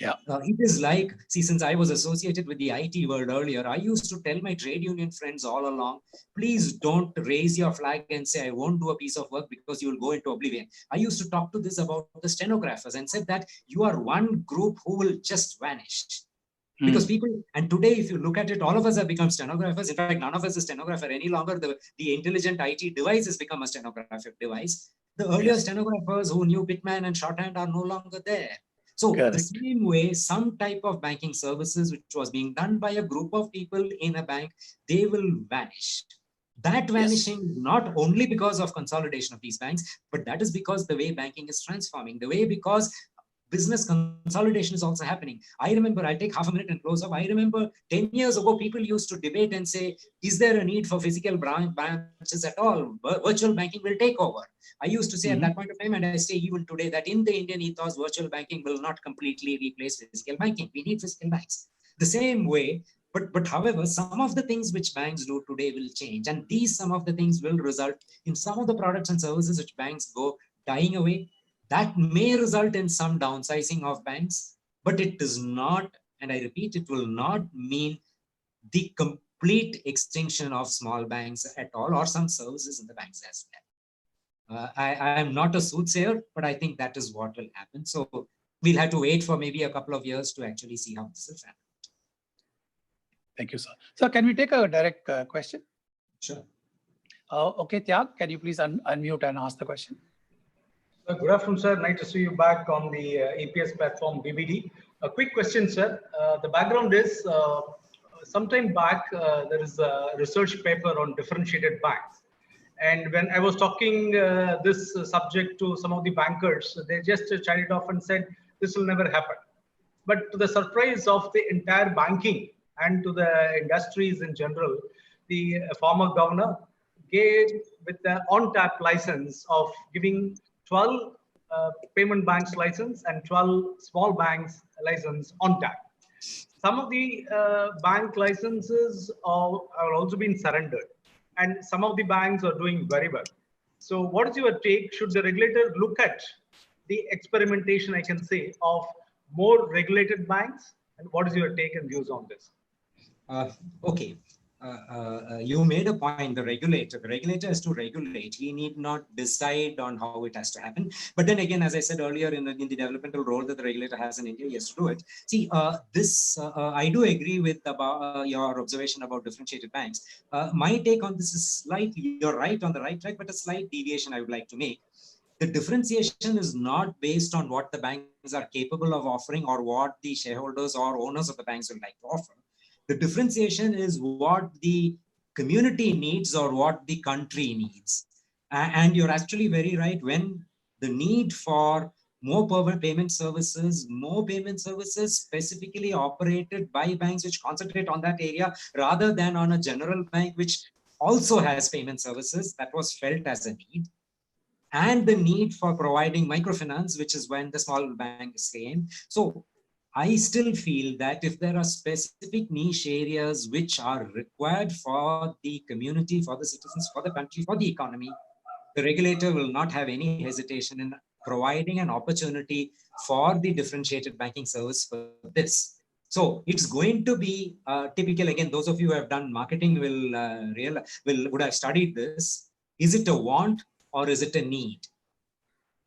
It is like, see, since I was associated with the IT world earlier, I used to tell my trade union friends all along, please don't raise your flag and say, I won't do a piece of work because you will go into oblivion. I used to talk to this about the stenographers and said that you are one group who will just vanish. Because people, and today, if you look at it, all of us have become stenographers. In fact, none of us is stenographer any longer. The intelligent IT device has become a stenographic device. The earlier stenographers who knew Pitman and shorthand are no longer there. So the same way, some type of banking services which was being done by a group of people in a bank, they will vanish. That vanishing not only because of consolidation of these banks, but that is because the way banking is transforming, the way because business consolidation is also happening. I remember, I'll take half a minute and close up. I remember 10 years ago, people used to debate and say, is there a need for physical branches at all? Virtual banking will take over. I used to say at that point of time, and I say even today, that in the Indian ethos, virtual banking will not completely replace physical banking. We need physical banks. The same way, but however, some of the things which banks do today will change. And some of the things will result in some of the products and services which banks go dying away. That may result in some downsizing of banks, but it does not, and I repeat, it will not mean the complete extinction of small banks at all, or some services in the banks as well. I am not a soothsayer, but I think that is what will happen. So we'll have to wait for maybe a couple of years to actually see how this will happen. Thank you, sir. So can we take a direct question? Sure. Okay, Tyag, can you please unmute and ask the question? Good afternoon, sir. Nice to see you back on the APS platform BBD. A quick question, sir. The background is sometime back, there is a research paper on differentiated banks. And when I was talking this subject to some of the bankers, they just chimed it off and said, this will never happen. But to the surprise of the entire banking and to the industries in general, the former governor gave with the on-tap license of giving 12 payment banks license and 12 small banks license on tap. Some of the bank licenses are also been surrendered, and some of the banks are doing very well. So what is your take? Should the regulator look at the experimentation, I can say, of more regulated banks? And what is your take and views on this? Okay. You made a point, the regulator has to regulate. He need not decide on how it has to happen. But then again, as I said earlier, in the developmental role that the regulator has in India, he has to do it. See, I do agree with about your observation about differentiated banks. My take on this is slightly, you're right on the right track, but a slight deviation I would like to make. The differentiation is not based on what the banks are capable of offering or what the shareholders or owners of the banks would like to offer. The differentiation is what the community needs or what the country needs. And you're actually very right. When the need for more payment services specifically operated by banks which concentrate on that area rather than on a general bank which also has payment services, that was felt as a need. And the need for providing microfinance, which is when the small banks came. So I still feel that if there are specific niche areas which are required for the community, for the citizens, for the country, for the economy, the regulator will not have any hesitation in providing an opportunity for the differentiated banking service for this. So it's going to be typical. Again, those of you who have done marketing would have studied this. Is it a want or is it a need?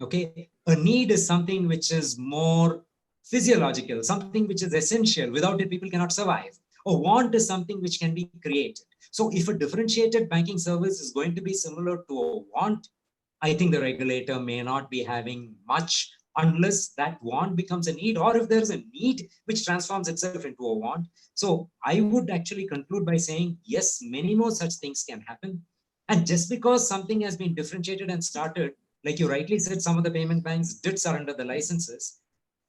Okay, a need is something which is more physiological, something which is essential. Without it, people cannot survive. A want is something which can be created. So if a differentiated banking service is going to be similar to a want, I think the regulator may not be having much unless that want becomes a need, or if there's a need which transforms itself into a want. So I would actually conclude by saying, yes, many more such things can happen. And just because something has been differentiated and started, like you rightly said, some of the payment banks did surrender the licenses.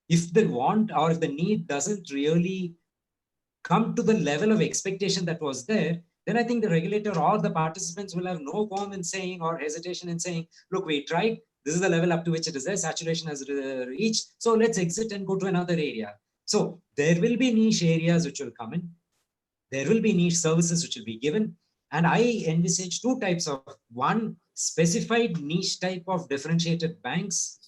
If the want or if the need doesn't really come to the level of expectation that was there, then I think the regulator or the participants will have no qualm in saying or hesitation in saying, look, we tried, this is the level up to which it is there, saturation has reached, so let's exit and go to another area. So there will be niche areas which will come in, there will be niche services which will be given, and I envisage two types of, one, specified niche type of differentiated banks,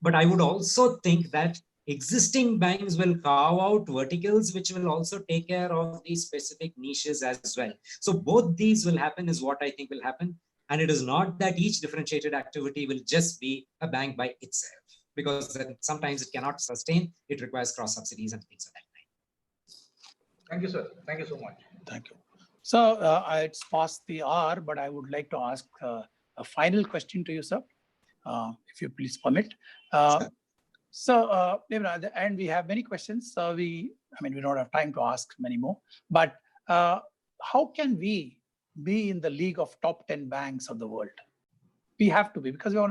but I would also think that existing banks will carve out verticals which will also take care of these specific niches as well. So both these will happen is what I think will happen. And it is not that each differentiated activity will just be a bank by itself, because then sometimes it cannot sustain. It requires cross subsidies and things of that kind. Thank you, sir. Thank you so much. Thank you. So it's past the hour, but I would like to ask a final question to you, sir, if you please permit. So, at the end, we have many questions. So we don't have time to ask many more, but how can we be in the league of top 10 banks of the world? We have to be, because we're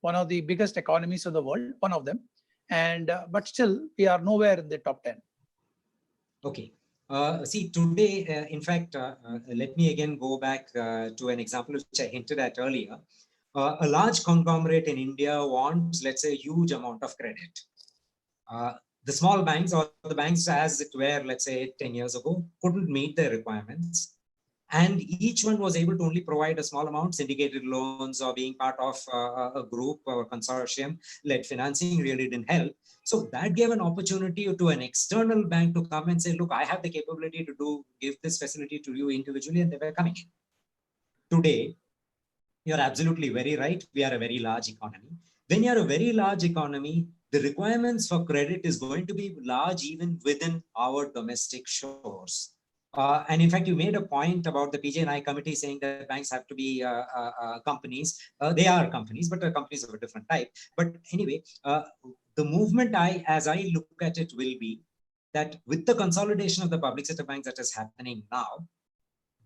one of the biggest economies of the world, one of them. And, but still we are nowhere in the top 10. Okay. See, today, in fact, let me again go back to an example which I hinted at earlier. A large conglomerate in India wants, let's say, a huge amount of credit. The small banks or the banks as it were, let's say, 10 years ago, couldn't meet their requirements. And each one was able to only provide a small amount, syndicated loans or being part of a group or consortium-led financing really didn't help. So that gave an opportunity to an external bank to come and say, look, I have the capability to give this facility to you individually, and they were coming in. Today, you're absolutely very right. We are a very large economy. When you're a very large economy, the requirements for credit is going to be large even within our domestic shores. And in fact, you made a point about the PJ&I committee saying that banks have to be companies. They are companies, but companies of a different type. But anyway, the movement as I look at it will be that with the consolidation of the public sector banks that is happening now,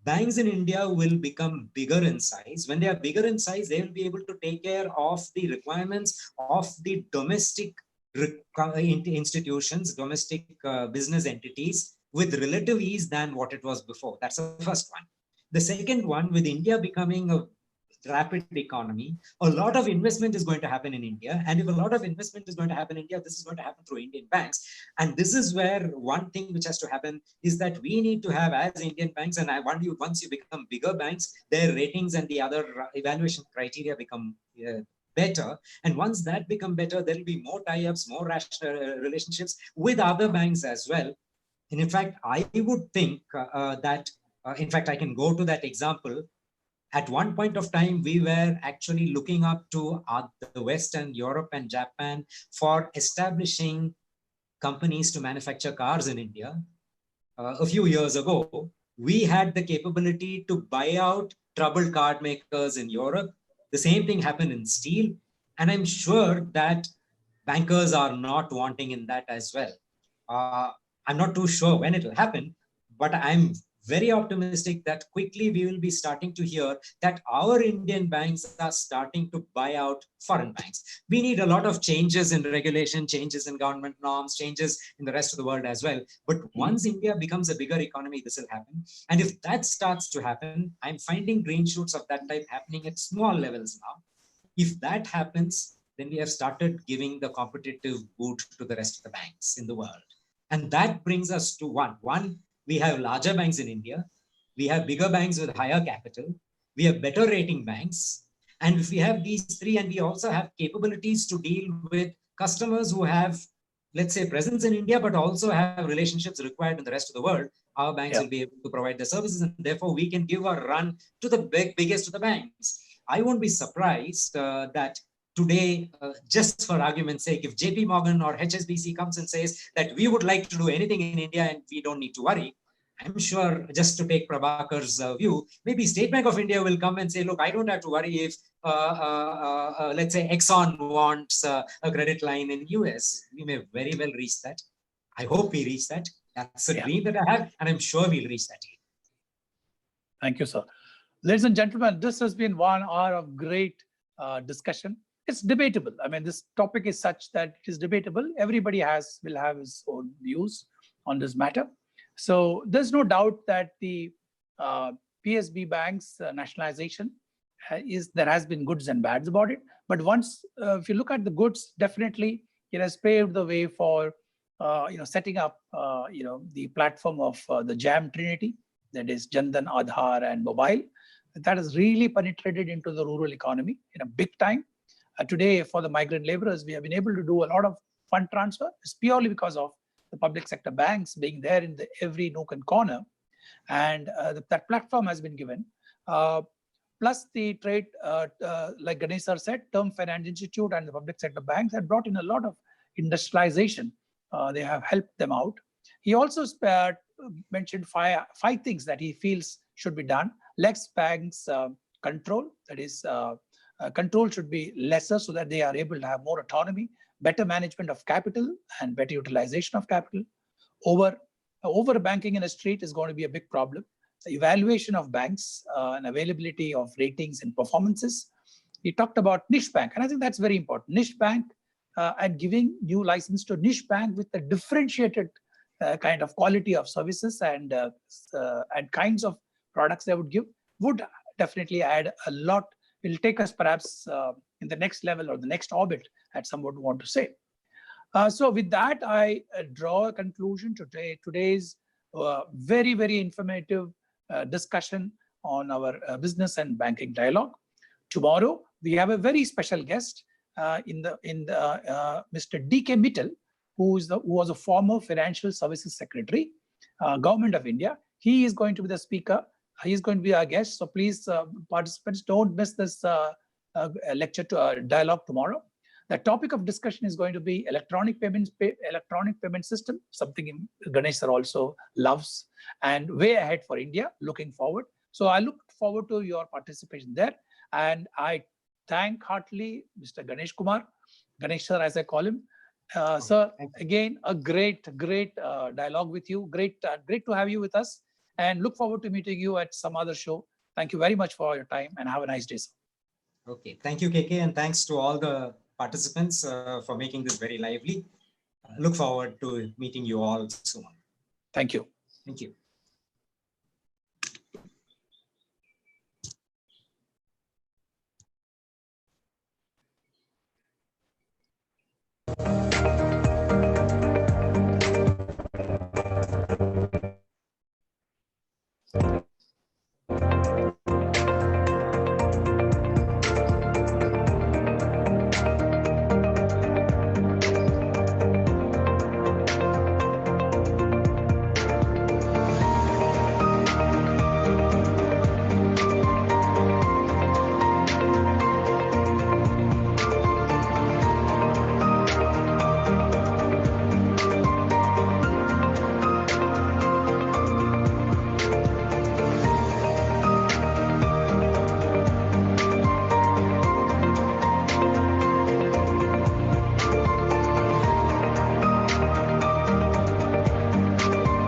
banks in India will become bigger in size. When they are bigger in size, they will be able to take care of the requirements of the domestic institutions, domestic business entities with relative ease than what it was before. That's the first one. The second one, with India becoming rapid economy, a lot of investment is going to happen in India. And if a lot of investment is going to happen in India, this is going to happen through Indian banks. And this is where one thing which has to happen is that we need to have, as Indian banks, and I want you, once you become bigger banks, their ratings and the other evaluation criteria become better. And once that become better, there will be more tie-ups, more rational relationships with other banks as well. And in fact, I would think that, in fact, I can go to that example. At one point of time, we were actually looking up to the West and Europe and Japan for establishing companies to manufacture cars in India. A few years ago, we had the capability to buy out troubled car makers in Europe. The same thing happened in steel. And I'm sure that bankers are not wanting in that as well. I'm not too sure when it will happen, but I'm very optimistic that quickly we will be starting to hear that our Indian banks are starting to buy out foreign banks. We need a lot of changes in regulation, changes in government norms, changes in the rest of the world as well. But once India becomes a bigger economy, this will happen. And if that starts to happen, I'm finding green shoots of that type happening at small levels now. If that happens, then we have started giving the competitive boot to the rest of the banks in the world. And that brings us to one, we have larger banks in India. We have bigger banks with higher capital. We have better rating banks. And if we have these three, and we also have capabilities to deal with customers who have, let's say, presence in India, but also have relationships required in the rest of the world, our banks will be able to provide the services. And therefore, we can give a run to the biggest of the banks. I won't be surprised that today, just for argument's sake, if JP Morgan or HSBC comes and says that we would like to do anything in India and we don't need to worry, I'm sure, just to take Prabhakar's view, maybe State Bank of India will come and say, look, I don't have to worry if, let's say, Exxon wants a credit line in US. We may very well reach that. I hope we reach that. That's a dream that I have, and I'm sure we'll reach that. Thank you, sir. Ladies and gentlemen, this has been 1 hour of great discussion. It's debatable. I mean, this topic is such that it is debatable. Everybody will have his own views on this matter. So there's no doubt that the PSB banks nationalization there has been goods and bads about it. But once, if you look at the goods, definitely it has paved the way for setting up the platform of the JAM Trinity, that is Jan Dhan, Aadhaar, and mobile. That has really penetrated into the rural economy in a big time. Today, for the migrant laborers, we have been able to do a lot of fund transfer. It's purely because of the public sector banks being there in every nook and corner. And that platform has been given. Plus the trade, like Ganesh sir said, Term Finance Institute and the public sector banks have brought in a lot of industrialization. They have helped them out. He also mentioned five things that he feels should be done. Less banks control, that is, control should be lesser so that they are able to have more autonomy, better management of capital and better utilization of capital. Over banking in a street is going to be a big problem. The evaluation of banks and availability of ratings and performances. He talked about niche bank, and I think that's very important. Niche bank and giving new license to niche bank with a differentiated kind of quality of services and kinds of products they would give would definitely add a lot. Will take us perhaps in the next level or the next orbit, as some would want to say. So with that, I draw a conclusion to today's very, very informative discussion on our business and banking dialogue. Tomorrow, we have a very special guest Mr. D.K. Mittal, who was a former Financial Services Secretary, Government of India. He is going to be the speaker. He is going to be our guest. So please, participants, don't miss this lecture dialogue tomorrow. The topic of discussion is going to be electronic payment system, something Ganesh sir also loves, and way ahead for India, looking forward. So I look forward to your participation there. And I thank heartily Mr. Ganesh Kumar, Ganesh sir as I call him. Sir, again, a great dialogue with you. Great to have you with us, and look forward to meeting you at some other show. Thank you very much for your time, and have a nice day, sir. Okay, thank you, KK, and thanks to all the participants for making this very lively. Look forward to meeting you all soon. Thank you. Thank you.